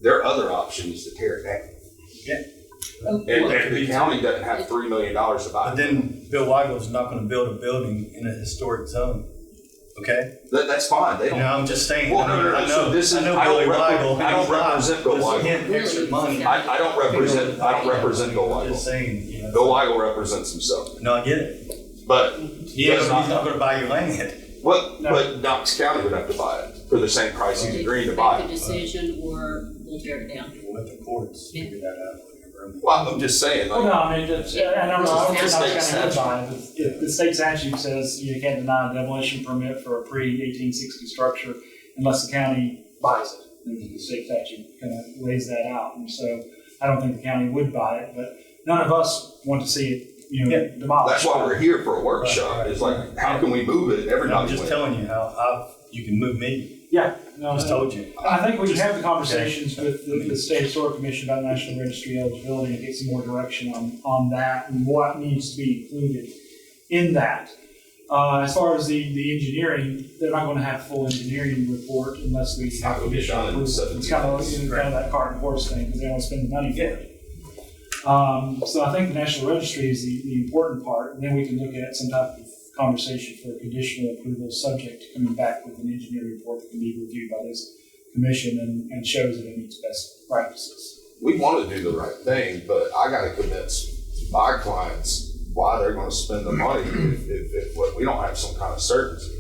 their other option is to tear it down. Yeah. And the county doesn't have $3 million to buy. But then Bill Weigel's not going to build a building in a historic zone. okay? That's fine, they You don't. know, I'm just saying, Well, no, I so this is, I know I don't Billy Weigel. I don't represent Bill This Weigel. hint extra money. I don't represent Bill I'm just Weigel. saying, you know. Bill Weigel represents himself, No, I get it. but Yeah, does but he's not, not gonna buy your land. but Knox County would have to buy it for the same price he's agreeing to Make buy a it. decision or we'll tear it down. We'll let the courts figure that out. Whatever. Well, I'm just saying, Well, like, no, I mean, just, I don't know, I don't think Just Knox state County would buy it, but the state statute says you can't deny a demolition permit for a pre-1860 structure unless the county buys it. And the state statute kind of lays that out, and so I don't think the county would buy it, but none of us want to see it, demolished. that's why we're here for a workshop, Right. is like, how can we move it? And I'm Everybody just wins. telling you how you can move me. Yeah, no, Just told you. I think we can have the conversations with the State Historic Commission about National Registry eligibility and get some more direction on that and what needs to be included in that. As far as the engineering, they're not going to have full engineering report unless we not have gonna get conditional done in approval. 17 It's kind of, days. kind of that cart and horse thing because they don't spend the money for it. So I think the National Registry is the important part, and then we can look at some type of conversation for conditional approval subject to coming back with an engineering report that can be reviewed by this commission and shows that it meets best practices. We want to do the right thing, but I got to convince my clients why they're going to spend the money if we don't have some kind of certainty.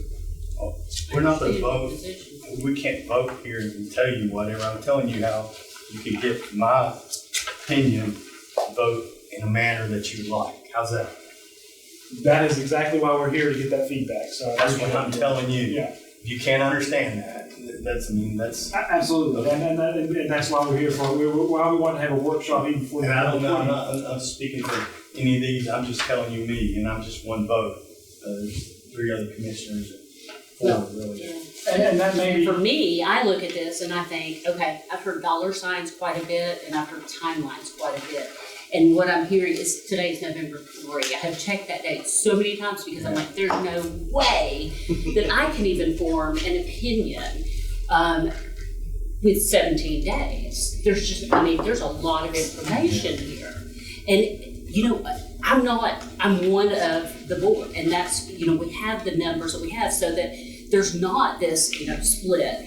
We're not gonna vote. We can't vote here and tell you whatever. I'm telling you how you can get my opinion vote in a manner that you like. How's that? That is exactly why we're here, to get that feedback, so. That's what I'm telling you. Yeah. If you can't understand that, that's. Absolutely, and that's why we're here for, why we want to have a workshop even before. And I don't know, I'm speaking for any of these, I'm just telling you me, and I'm just one vote. There's 3 other commissioners, and 4 really. Yeah. And that may be. For me, I look at this and I think, okay, I've heard dollar signs quite a bit and I've heard timelines quite a bit. And what I'm hearing is today's November 3. I have checked that date so many times because I'm like, there's no way that I can even form an opinion with 17 days. There's just, there's a lot of information here. And, I'm one of the board, and that's, we have the numbers that we have so that there's not this, split.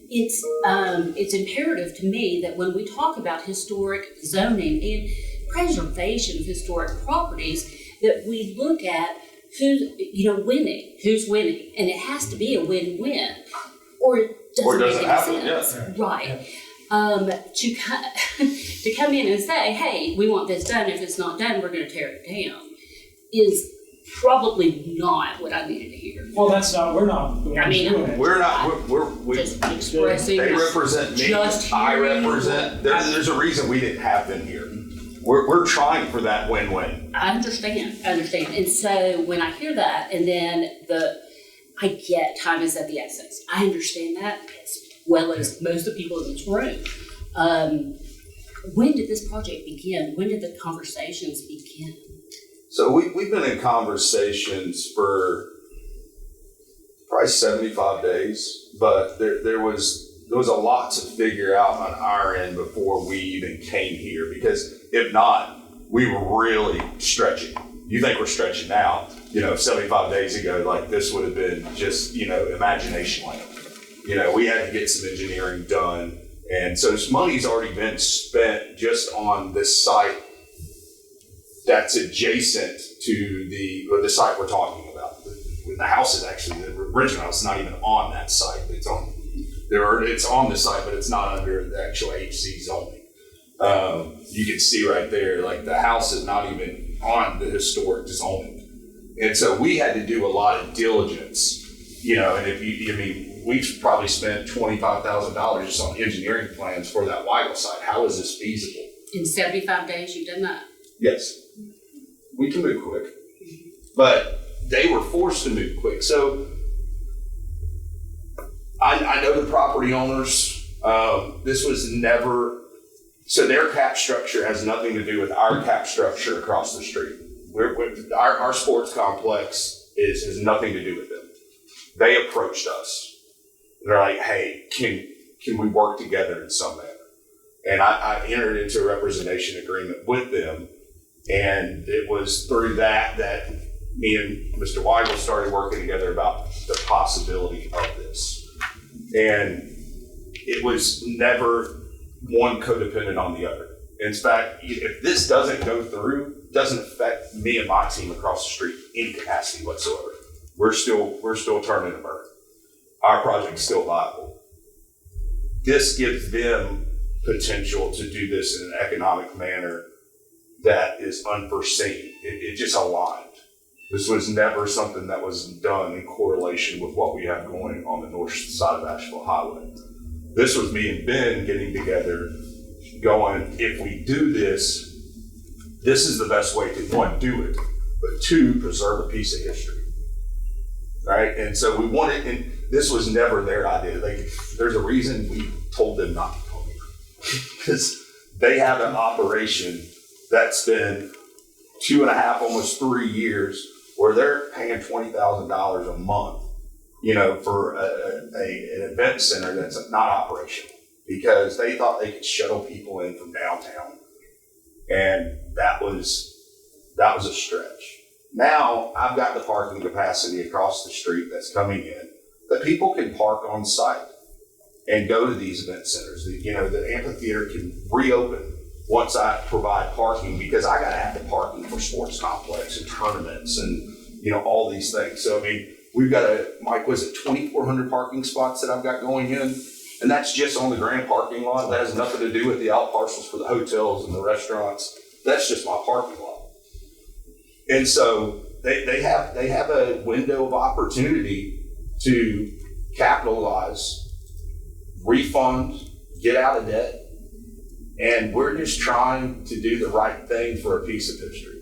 It's imperative to me that when we talk about historic zoning and preservation of historic properties, that we look at who's winning, and it has to be a win-win, or it doesn't make any happen, sense. Right. To come in and say, hey, we want this done, if it's not done, we're gonna tear it down, is probably not what I needed to hear. Well, we're not the ones doing it. We're not, we Just expressing. they represent me, Just I hearing represent, there's a reason we didn't have them here. We're trying for that win-win. I understand. And so when I hear that, and then I get time is of the essence. I understand that as well as most of the people in this room. When did this project begin? When did the conversations begin? So we've been in conversations for probably 75 days, but there was a lot to figure out on our end before we even came here, because if not, we were really stretching. You think we're stretching now, 75 days ago, like this would have been just, imagination land. We had to get some engineering done. And so this money's already been spent just on this site that's adjacent to the site we're talking about. The house is actually, the original house is not even on that site. It's on the site, but it's not under the actual HC zoning. You can see right there, like the house is not even on the historic zoning. And so we had to do a lot of diligence, and we've probably spent $25,000 just on engineering plans for that Weigel site. How is this feasible? In 75 days, you've done that? Yes. We can move quick, but they were forced to move quick. So I know the property owners, this was never, so their cap structure has nothing to do with our cap structure across the street. Our sports complex has nothing to do with them. They approached us. They're like, hey, can we work together in some manner? And I entered into a representation agreement with them. And it was through that me and Mr. Weigel started working together about the possibility of this. And it was never one codependent on the other. In fact, if this doesn't go through, it doesn't affect me and my team across the street in any capacity whatsoever. We're still turning a burn. Our project's still viable. This gives them potential to do this in an economic manner that is unforeseen. It just aligned. This was never something that was done in correlation with what we have going on the north side of Asheville Highway. This was me and Ben getting together, going, if we do this, this is the best way to, one, do it, but two, preserve a piece of history. Right? And so we wanted, and this was never their idea. There's a reason we told them not to come here. Because they have an operation that's been 2.5, almost 3 years, where they're paying $20,000 a month, for an event center that's not operational, because they thought they could shuttle people in from downtown, and that was a stretch. Now I've got the parking capacity across the street that's coming in that people can park on site and go to these event centers. The amphitheater can reopen once I provide parking, because I got to have the parking for sports complex and tournaments and all these things. So I mean, we've got Mike, was it 2,400 parking spots that I've got going in? And that's just on the grand parking lot. That has nothing to do with the out parcels for the hotels and the restaurants. That's just my parking lot. And so they have a window of opportunity to capitalize, refund, get out of debt. And we're just trying to do the right thing for a piece of history.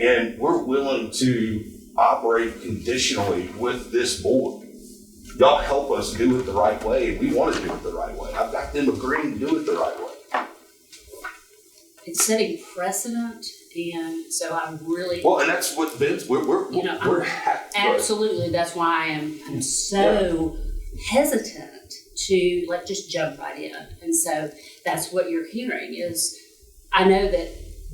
And we're willing to operate conditionally with this board. Y'all help us do it the right way, and we want to do it the right way. I've got them agreeing to do it the right way. It's setting precedent, and so I'm really well, and that's what Ben's. We're happy. Absolutely, that's why I'm so hesitant to just jump right in, and so that's what you're hearing is. I know that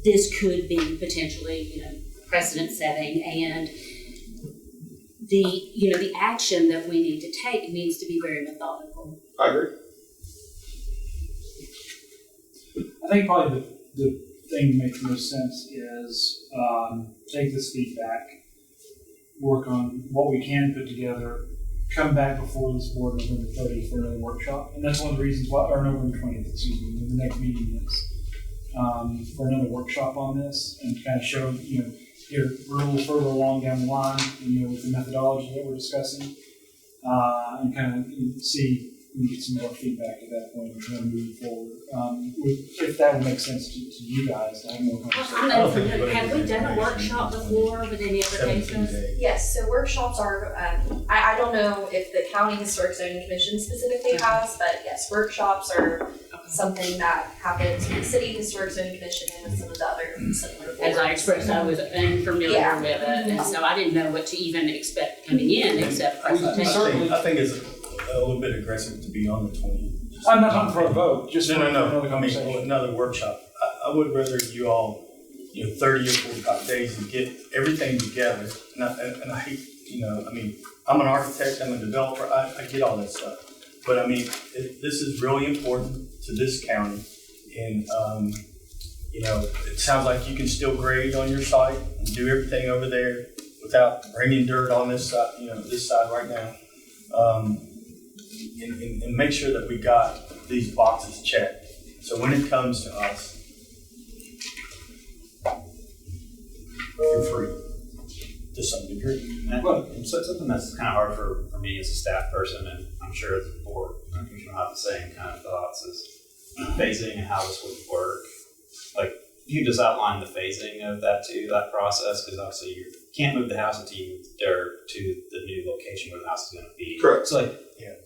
this could be potentially, precedent setting, and the action that we need to take needs to be very methodical. I agree. I think probably the thing that makes most sense is take this feedback, work on what we can put together, come back before this board November 30th for another workshop. And that's one of the reasons why, or November 20th, excuse me, when the next meeting is, for another workshop on this and kind of show, here we're a little further along down the line, with the methodology that we're discussing, and kind of see if we can get some more feedback at that point and kind of move forward. If that would make sense to you guys to have more conversation. Have we done a workshop before with any other cases? Yes, so workshops are, I don't know if the County Historic Zoning Commission specifically has, but yes, workshops are something that happens with the City Historic Zoning Commission and with some of the other similar boards. As I expressed, I was unfamiliar with it, and so I didn't know what to even expect coming in except presentation. I think it's a little bit aggressive to be on the 20th. I'm not talking for a vote, just for another I mean, conversation. another workshop. I would rather you all, 30 or 45 days to get everything together. And I hate, I'm an architect, I'm a developer, I get all that stuff. But this is really important to this county. And, it sounds like you can still grade on your site and do everything over there without bringing dirt on this side, this side right now. And make sure that we got these boxes checked. So when it comes to us, you're free to some degree. And so something that's kind of hard for me as a staff person, and I'm sure as a board, I'm sure you'll have the same kind of thoughts, is phasing and how this would work. Like, you just outline the phasing of that process, because obviously you can't move the house until you move the dirt to the new location where the house is going to be. Correct.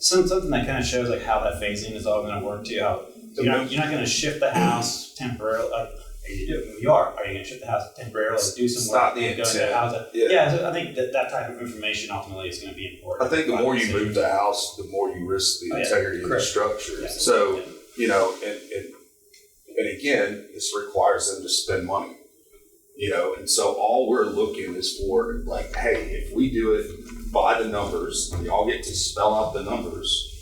So something that kind of shows how that phasing is all going to work too. How you're not going to shift the house temporarily. You are you going to shift the house temporarily, do some work, the go into the house? So I think that type of information ultimately is going to be important. I think the more you move the house, the more you risk the integrity of the structure. Yeah. So, and again, this requires them to spend money. You know, and so all we're looking is for, like, hey, if we do it by the numbers, and y'all get to spell out the numbers,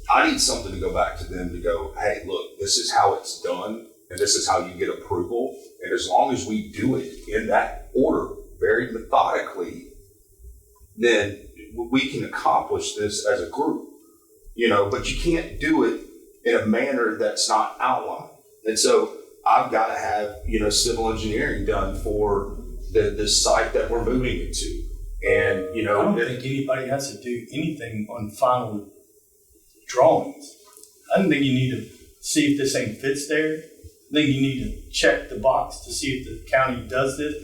I need something to go back to them to go, hey, look, this is how it's done, and this is how you get approval. And as long as we do it in that order, very methodically, then we can accomplish this as a group, you know, but you can't do it in a manner that's not outlined. And so I've got to have, you know, civil engineering done for the site that we're moving it to. And, you know, I don't think anybody has to do anything on final drawings. I don't think you need to see if this thing fits there. I think you need to check the box to see if the county does this,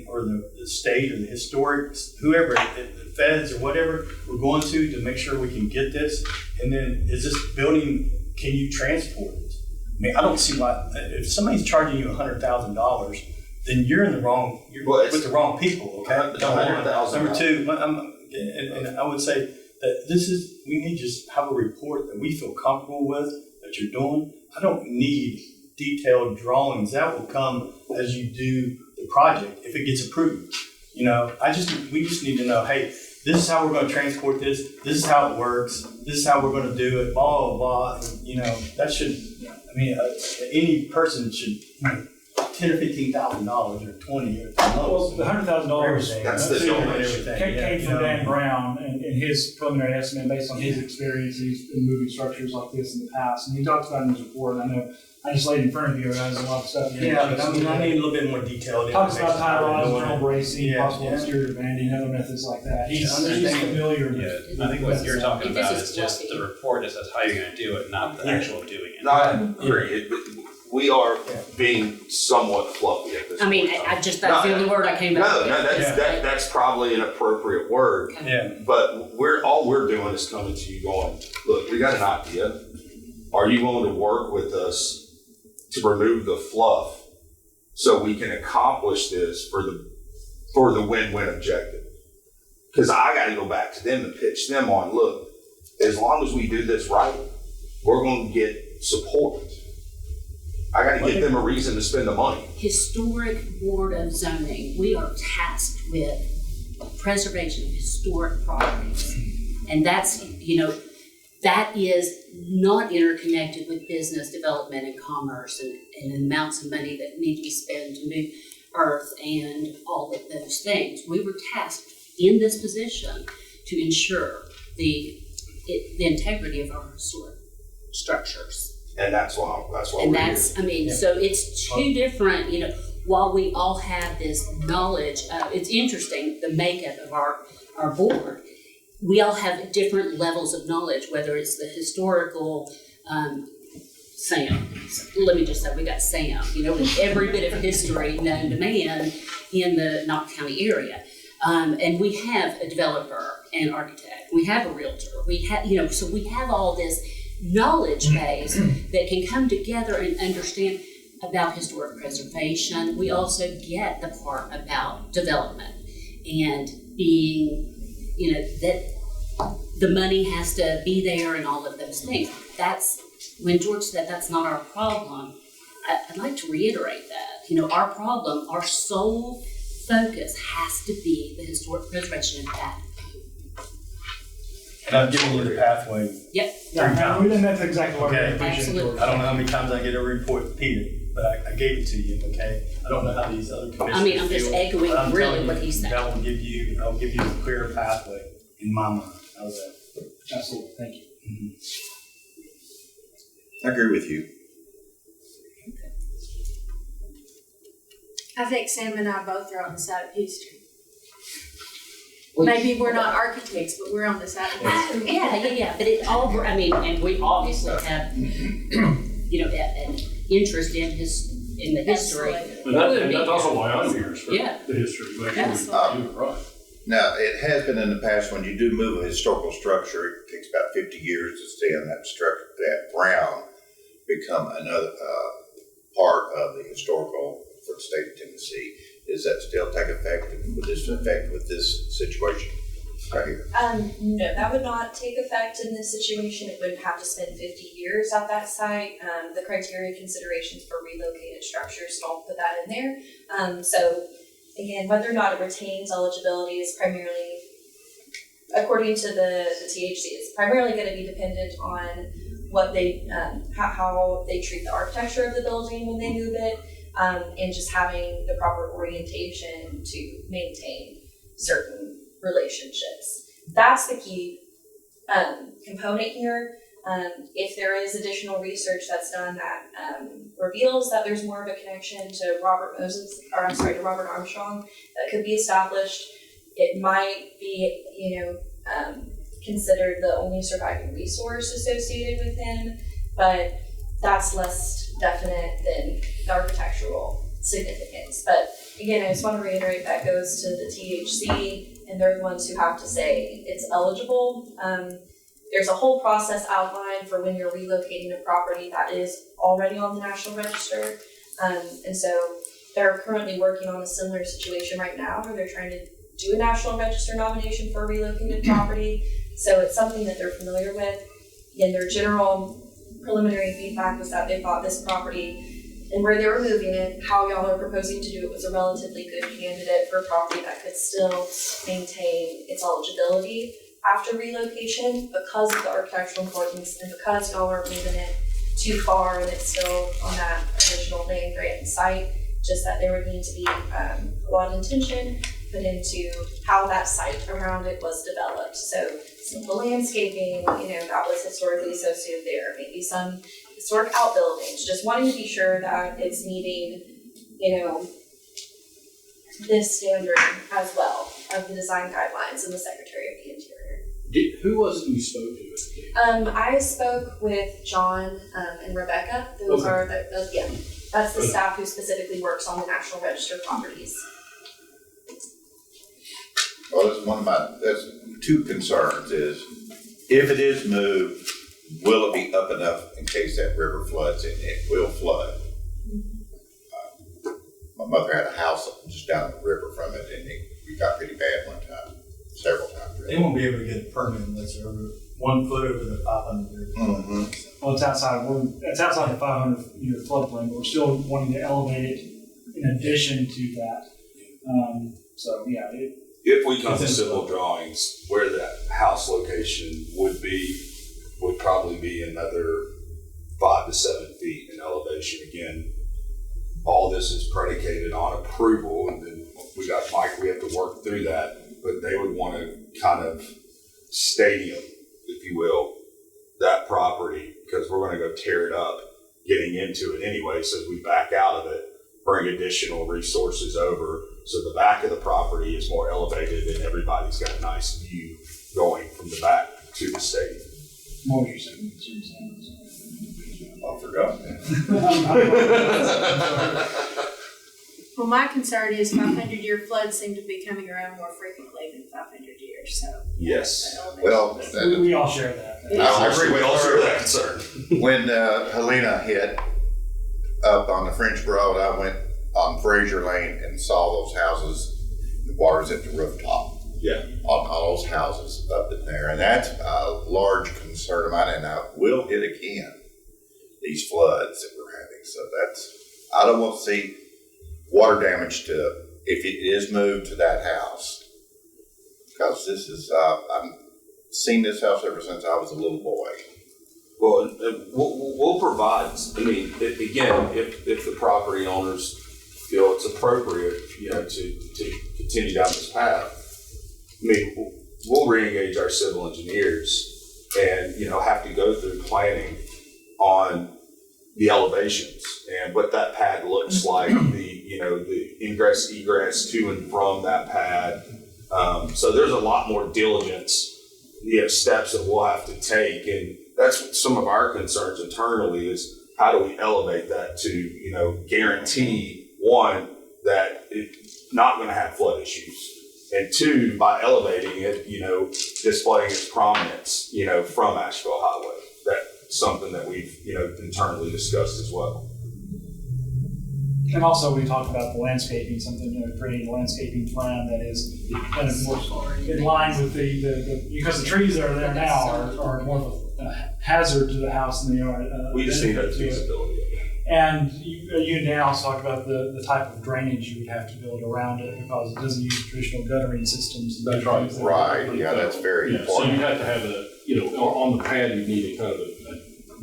or the state or the historic, whoever, the feds or whatever we're going to make sure we can get this. And then is this building, can you transport it? I mean, I don't see why, if somebody's charging you $100,000, then you're in the wrong, with the wrong people, okay? Number two, and I would say that we need to just have a report that we feel comfortable with, that you're doing. I don't need detailed drawings. That will come as you do the project, if it gets approved. You know, we just need to know, hey, this is how we're going to transport this. This is how it works. This is how we're going to do it. Blah blah blah. And, you know, that should. I mean, any person should. $10,000 or $15,000 or $20,000 or Well, the $100,000 That's the everything. came from Dan Brown and his preliminary estimate based on his experience. He's been moving structures like this in the past, and he talks about it in his report. And I know I just laid in front of you, it has a lot of stuff. Yeah, but I need a little bit more detailed Talks information. about tie rods, general bracing, Yeah, possible yeah. exterior banding, other methods like that. He's understanding. familiar. Yeah, I think what you're talking If this about is is just fluffy. the report that says how you're gonna do it, not the Yeah. actual doing it. No, I agree. We are being somewhat fluffy at this I mean, point. that's the only word I came up with. That's probably an appropriate word. Yeah. But all we're doing is coming to you going, look, we got an idea. Are you willing to work with us to remove the fluff so we can accomplish this for the win-win objective? Because I got to go back to them and pitch them on, look, as long as we do this right, we're going to get support. I got to give them a reason to spend the money. Historic Board of Zoning, we are tasked with preservation of historic properties. And that's, that is not interconnected with business development and commerce and amounts of money that need to be spent to move earth and all of those things. We were tasked in this position to ensure the integrity of our historic structures. And that's why And we're that's, here. so it's two different, while we all have this knowledge, it's interesting, the makeup of our board, we all have different levels of knowledge, whether it's the historical, Sam, let me just say, we got Sam, with every bit of history known to man in the Knox County area. And we have a developer and architect, we have a realtor, we have, so we have all this knowledge base that can come together and understand about historic preservation. We also get the part about development and being, that the money has to be there and all of those things. That's when George said that's not our problem. I'd like to reiterate that. Our problem, our sole focus has to be the historic preservation of that. And I've given you the pathway. Yep. Yeah, that's exactly what I Okay. appreciate. Absolutely. I don't know how many times I get a report repeated, but I gave it to you, okay? I don't know how these other commissioners feel. I'm just echoing but I'm really telling what you, he's saying. I'll give you a clearer pathway in my mind. How's that? Absolutely, thank you. I agree with you. I think Sam and I both are on the side of history. Well, Maybe we're not architects, but we're on the side of history. Yeah, but it all, and we obviously have, an interest in the history. Absolutely. And that's also why I'm here, is for Yeah. the history, make sure Absolutely. we do it right. Now, it has been in the past, when you do move a historical structure, it takes about 50 years to stay on that structure, that ground become another part of the historical for the state of Tennessee. Does that still take effect? And would this affect with this situation? right here. No, that would not take effect in this situation. It wouldn't have to spend 50 years at that site. The criteria considerations for relocated structures don't put that in there. So again, whether or not it retains eligibility is primarily, according to the THC, it's primarily going to be dependent on what they, how they treat the architecture of the building when they move it, and just having the proper orientation to maintain certain relationships. That's the key component here. If there is additional research that's done that reveals that there's more of a connection to Robert Armstrong that could be established, it might be, considered the only surviving resource associated with him, but that's less definite than the architectural significance. But again, I just want to reiterate that goes to the THC, and they're the ones who have to say it's eligible. There's a whole process outlined for when you're relocating a property that is already on the National Register. And so they're currently working on a similar situation right now where they're trying to do a National Register nomination for a relocated property. So it's something that they're familiar with. And their general preliminary feedback was that they thought this property and where they were moving it, how y'all are proposing to do it, was a relatively good candidate for a property that could still maintain its eligibility after relocation because of the architectural importance and because y'all are moving it too far and it's still on that original land grant site. Just that there would need to be a lot of intention put into how that site around it was developed. So simple landscaping, that was historically associated there. Maybe some historic outbuildings, just wanting to be sure that it's meeting, this standard as well of the design guidelines and the Secretary of the Interior. Who was it you spoke to? I spoke with John and Rebecca. Those are that's the staff who specifically works on the National Register properties. Well, that's two concerns is, if it is moved, will it be up enough in case that river floods, and it will flood? My mother had a house just down the river from it, and it got pretty bad one time, several times. They won't be able to get a permit unless they're over 1 foot over the 500 year. Well, it's outside the 500 year floodplain, but we're still wanting to elevate it in addition to that. If we come to civil drawings, where that house location would probably be another 5 to 7 feet in elevation. Again, all this is predicated on approval, and then we have to work through that, but they would want to kind of stadium, if you will, that property, because we're going to go tear it up getting into it anyway. So as we back out of it, bring additional resources over, so the back of the property is more elevated and everybody's got a nice view going from the back to the stadium. What was your second concern? I forgot. Well, my concern is 500-year floods seem to be coming around more frequently than 500 years, so. Yes. Well, We all share that. I agree with We all share her. that concern. When Helena hit up on the French Broad, I went on Fraser Lane and saw those houses. The water's at the rooftop. Yeah. On all those houses up in there, and that's a large concern of mine. And I will hit again these floods that we're having. So I don't want to see water damage to if it is moved to that house, because this is I've seen this house ever since I was a little boy. Well, we'll provide. I mean, again, if the property owners feel it's appropriate, to continue down this path, I mean, we'll re-engage our civil engineers and have to go through planning on the elevations and what that pad looks like, the ingress egress to and from that pad. So there's a lot more diligence, steps that we'll have to take, and that's what some of our concerns internally is. How do we elevate that to, guarantee, one, that it's not going to have flood issues, and two, by elevating it, displaying its prominence, from Asheville Highway. That's something that we've, internally discussed as well. And also, we talked about the landscaping, creating a landscaping plan that is kind of more in line with because the trees that are there now are more of a hazard to the house than they are. We just need a benefit to it. feasibility. And you and Dan also talked about the type of drainage you would have to build around it because it doesn't use traditional guttering systems. That's right. Right, yeah, that's very Yeah, so important. you have to have on the pad, you need a kind of a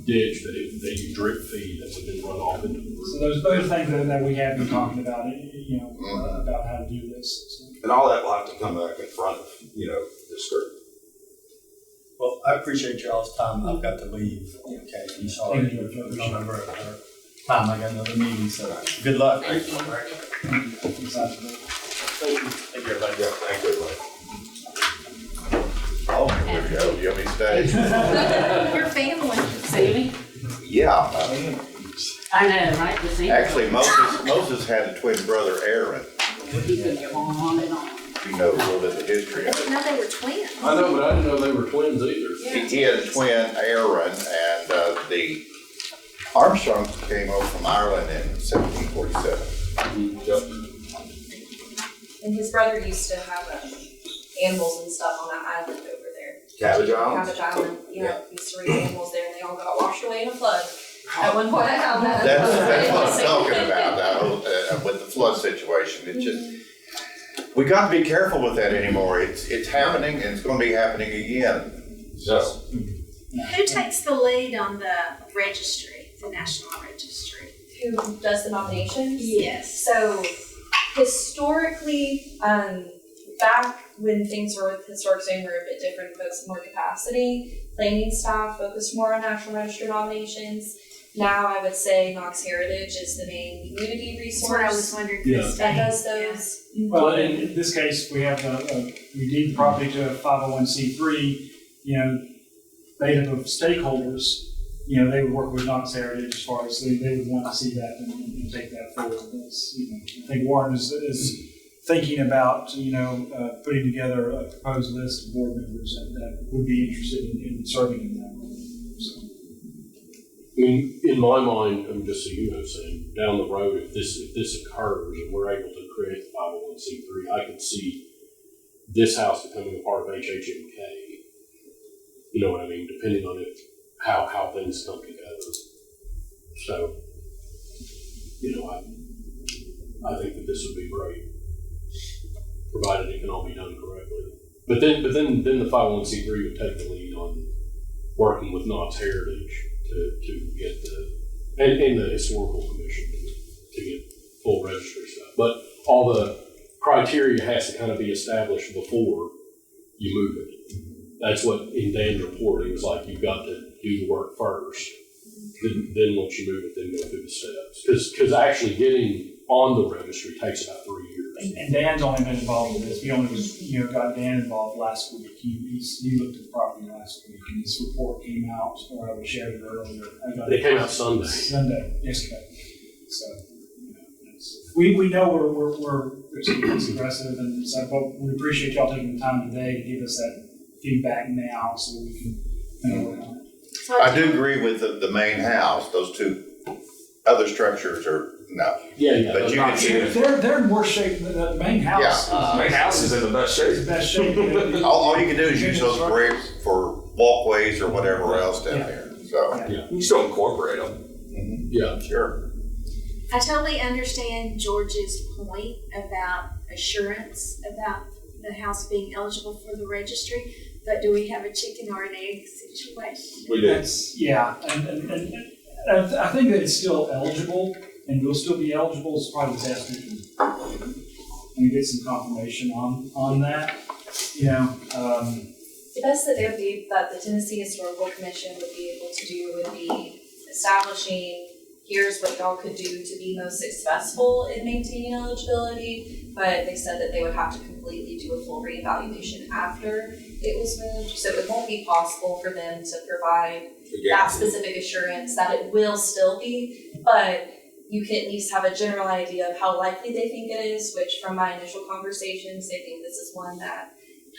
ditch that you drip feed that's been run off into the roof. So those are things that we have been talking about, about how to do this. So. And all that will have to come back in front of, this group. Well, I appreciate y'all's time. I've got to leave. Okay, I'm sorry. Thank you. Running over our time. I got another meeting, so good luck. Thank you. Thank you, everybody. Yeah, thank you, everybody. Oh, there we go, you want me to stay? Your family. See me? Yeah, I know, right? The same. actually, Moses had a twin brother, Aaron. He could go on and on. You know a little bit of the history I of it. didn't know they were twins. I know, but I didn't know they were twins either. He had a twin, Aaron, and the Armstrong came over from Ireland in 1747. Yep. And his brother used to have animals and stuff on that island over there. Cabbage Island? Cabbage Island, he used to raise animals there and they all got washed away in a flood. At one point I found that. That's what I'm talking about, with the flood situation. It's just, we got to be careful with that anymore. It's happening and it's going to be happening again. So, Who takes the lead on the registry, the National Registry? Who does the nominations? Yes. So historically, back when things were with historic zoning were a bit different, folks had more capacity. Planning staff focused more on National Register nominations. Now I would say Knox Heritage is the main community That's what I was resource wondering. Yeah. that does those. Well, in this case, we have we deed the property to a 501c3. Made up of stakeholders. They would work with Knox Heritage as far as they would want to see that and take that forward. I think Warren is thinking about putting together a proposed list of board members that would be interested in serving in that role. So. I mean, in my mind, just so you know, Sam, down the road, if this occurs and we're able to create the 501c3, I could see this house becoming a part of HHMK. You know what I mean? Depending on how things come together. So, I think that this would be great, provided it can all be done correctly. But then the 501c3 would take the lead on working with Knox Heritage to get and the historical commission to get full registry stuff. But all the criteria has to kind of be established before you move it. That's what in Dan's report, it was like you've got to do the work first. Then once you move it, then go through the steps. Because actually getting on the registry takes about 3 years. And Dan's only been involved with this. We only got Dan involved last week. He looked at the property last week, and his report came out, or I shared it earlier. It came out Sunday. Yesterday. So we know it's aggressive, and so but we appreciate y'all taking the time today to give us that feedback now, so we can work on it. I do agree with the main house. Those two other structures are no. Yeah. But you can see They're in worse shape than the main house. Yeah. Main house is in the best It's shape. the best shape. all you can do is use those bricks for walkways or whatever else down there. So, You can still incorporate them. Yeah. sure. I totally understand George's point about assurance about the house being eligible for the registry, but do we have a chicken or an egg situation? We did. Yeah, and I think that it's still eligible, and will still be eligible as part of the test we can get some confirmation on that. The best that that the Tennessee Historical Commission would be able to do would be establishing, here's what y'all could do to be most successful in maintaining eligibility, but they said that they would have to completely do a full reevaluation after it was moved, so it won't be possible for them to provide that specific assurance that it will still be, but you can at least have a general idea of how likely they think it is, which from my initial conversations, they think this is one that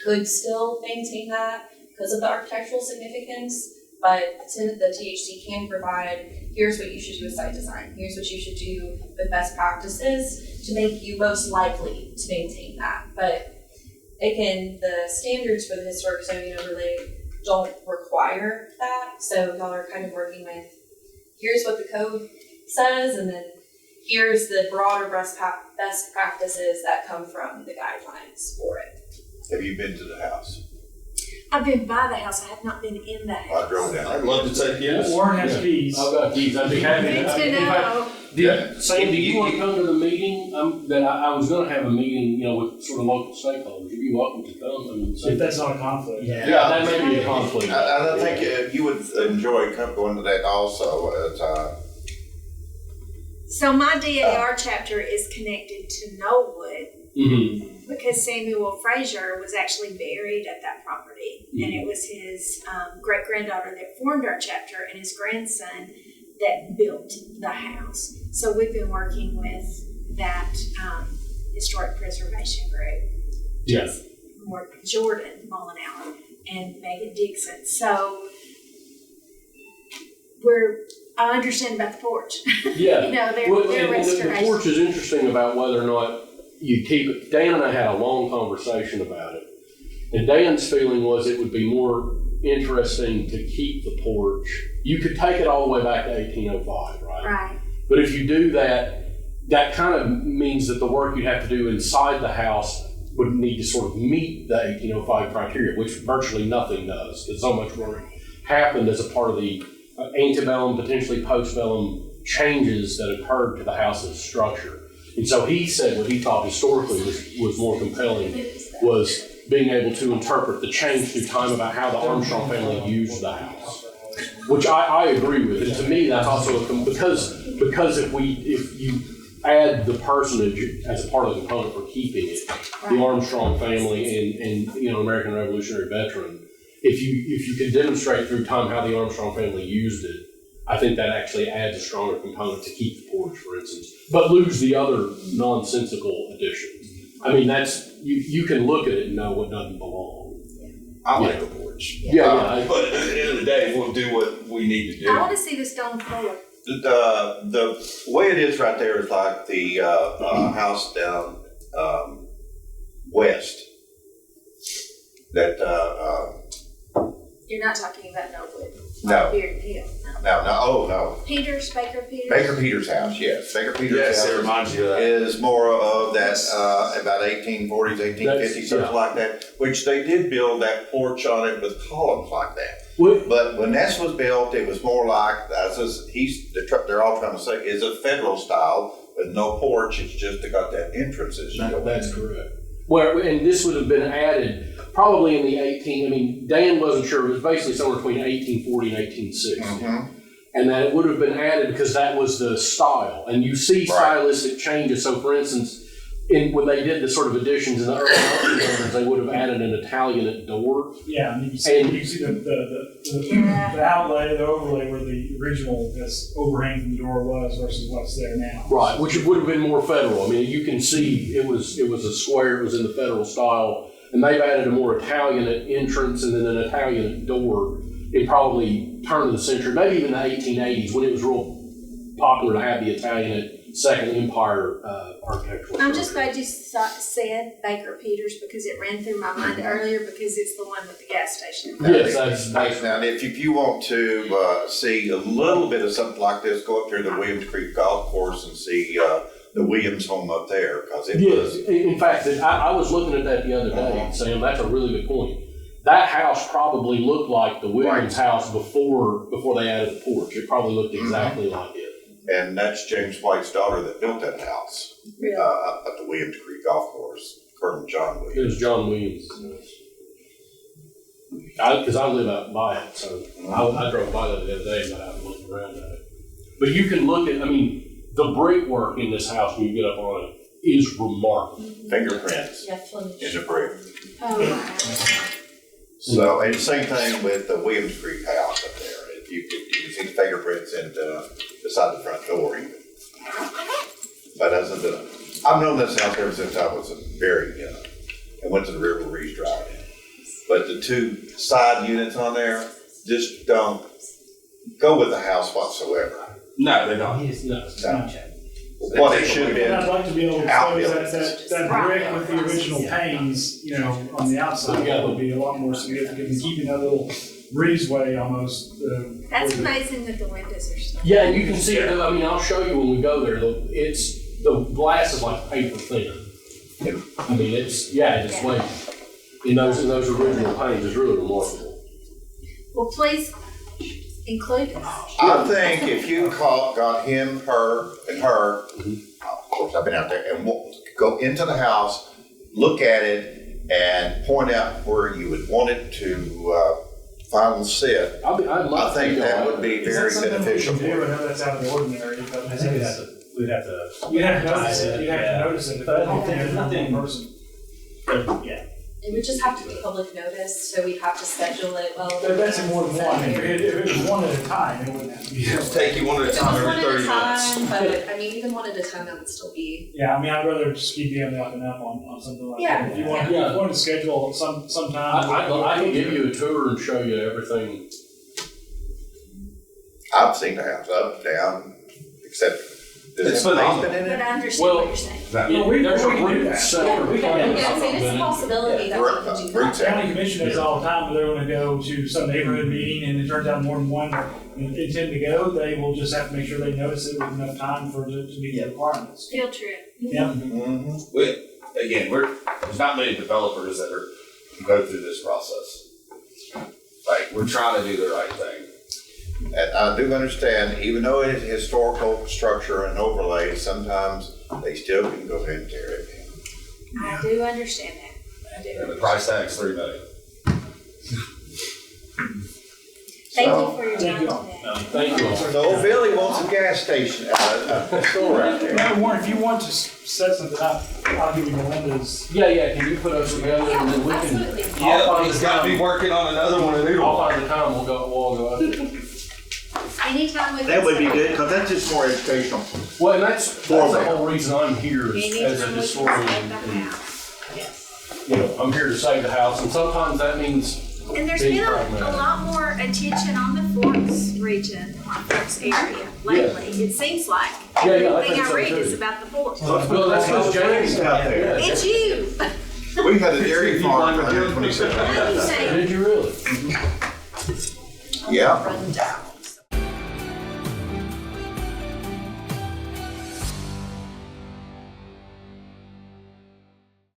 could still maintain that because of the architectural significance. but the THC can provide, here's what you should do with site design, here's what you should do with best practices to make you most likely to maintain that. But again, the standards for the historic zoning overlay don't require that, so y'all are kind of working with, here's what the code says, and then here's the broader best practices that come from the guidelines for it. Have you been to the house? I've been by the house, I have not been in the house. I drove down. I'd love to take you. Warren has keys. I've got keys. I'd be happy. Good to know. Sam, do you want to come to the meeting? That I was going to have a meeting, with sort of local stakeholders. You'd be welcome to come. I mean, If that's not a conflict. Yeah. that may be a conflict. I think you would enjoy going to that also, as, So my DAR chapter is connected to Knollwood Mm-hmm. because Samuel Frazier was actually buried at that property. And it was his great-granddaughter that formed our chapter and his grandson that built the house. So we've been working with that historic preservation group. Yeah. Jordan Mullenhour and Megan Dixon. So I understand about the porch. Yeah. Their Well, and the restoration. porch is interesting about whether or not you keep it. Dan and I had a long conversation about it. And Dan's feeling was it would be more interesting to keep the porch. You could take it all the way back to 1805, right? Right. But if you do that, that kind of means that the work you'd have to do inside the house would need to sort of meet the 1805 criteria, which virtually nothing does, because so much work happened as a part of the antebellum, potentially postbellum changes that occurred to the house's structure. And so he said what he thought historically was more compelling was being able to interpret the change through time about how the Armstrong family used the house, which I agree with. And to me, that's also because if you add the personage as a part of the component for keeping it, the Armstrong family and American Revolutionary veteran, if you can demonstrate through time how the Armstrong family used it, I think that actually adds a stronger component to keep the porch, for instance, but lose the other nonsensical additions. I mean, you can look at it and know what doesn't belong. I like the porch. Yeah. But at the end of the day, we'll do what we need to I do. want to see the stone floor. the way it is right there is like the house down west. That You're not talking about Knollwood. No. Beard Hill. no. Baker Peters. Baker Peters' house, yes. Baker Peters' Yes, it house reminds you of that. is more of that about 1840s, 1850s, something like that. Which they did build that porch on it with columns like that. What? But when this was built, it was more like they're all trying to say is a federal style with no porch. It's just they got that entrance as you go in. That's correct. And this would have been added probably in the Dan wasn't sure, it was basically somewhere between 1840 and 1860. Mm-hmm. And that it would have been added because that was the style. And you see stylistic changes. So for instance, when they did the sort of additions in the early 1900s, they would have added an Italianate door. Yeah, and you see the outlay, the overlay where the original overhang from the door was versus what's there now. Right, which would have been more federal. I mean, you can see it was a square, it was in the federal style, and they've added a more Italianate entrance and then an Italianate door in probably turn of the century, maybe even the 1880s, when it was real popular to have the Italianate Second Empire architectural. I'm just glad you said Baker Peters because it ran through my mind earlier because it's the one with the gas station. Yes, that's Now, if you want to see a little bit of something like this, go up there to the Williams Creek Golf Course and see the Williams home up there because it was. In fact, I was looking at that the other day, Sam. That's a really good point. That house probably looked like the Williams house before they added the porch. It probably looked exactly like it. And that's James White's daughter that built that house up at the Williams Creek Golf Course, Colonel John Williams. It was John Williams. Because I live out by it, so I drove by that the other day and got out and looked around at it. But you can look at, the brickwork in this house when you get up on it is remarkable. Fingerprints Yeah, Flemish. in the brick. Oh, wow. So, and same thing with the Williams Creek house up there. You can see the fingerprints beside the front door even. But I've known this house ever since I was very young. I went to the River Reese Drive. But the two side units on there, just don't go with the house whatsoever. No, they don't. What it should have And I'd been. like to be able to Outbuildings. expose that brick with the original panes, you know, on the outside, that would be a lot more significant than keeping that little breezeway almost. That's where the- amazing that the windows are still. Yeah, you can see it. I mean, I'll show you when we go there. The glass is like paper thin. I mean, it's weight. And those original panes is really remarkable. Well, please include us. I think if you got him, her, and her, of course, I've been out there, and go into the house, look at it, and point out where you would want it to final sit. I think that would be very beneficial for I you. know that's out of the ordinary, but I think we'd have to. you'd have to notice advertise it, you'd have to notice it. But I don't think there's nothing. Person. Yeah. It would just have to be public notice, so we'd have to schedule it well. But that's more than one. If it was one at a time, it wouldn't have to be. Just take you one at a If it time was every one at 30 a minutes. time, but I mean, even one at a time, that would still be. Yeah, I mean, I'd rather just keep you on the up and up on something like Yeah. that. If you want, Yeah. if you want to schedule sometime. I can give you a tour and show you everything. I've seen the house up, down, except there's It's a phenomenal. basement in But it. I understand what Well, you're saying. There's a we can do root that. cellar. We can do Yeah, so it's a possibility that we can do Root that. cellar. County commission does all the time, but they're gonna go to some neighborhood meeting and it turns out more than one intend to go, they will just have to make sure they notice it with enough time for it to meet the requirements. Field trip. Yeah. There's not many developers that go through this process. Like, we're trying to do the right thing. And I do understand, even though it is historical structure and overlay, sometimes they still can go ahead and tear it down. I do understand that. I And the do. price tag's $3 million. Thank So- you for your Thank time you. today. Thank you. So Billy wants a gas station, a store out there. Number one, if you want to set something up, I'll give you Melinda's. Yeah, can you put us together and then we can, Absolutely. I'll find He's the got me time, working on another one of I'll find the time, we'll go out there. Anytime we. That would be good, because that's just more educational. Well, and that's the whole reason I'm here as a Anytime we can historian. save the And, house. Yes. you know, I'm here to save the house, and sometimes that means And there's being been a pragmatic. lot more attention on the Forks region, Forks area lately. It seems like. Yeah, I Everything think I so read too. is about the Forks. Well, that's because James out there. It's you. We had a dairy farm for 127 I'm acres. saying, Did you really? Yeah, Run down.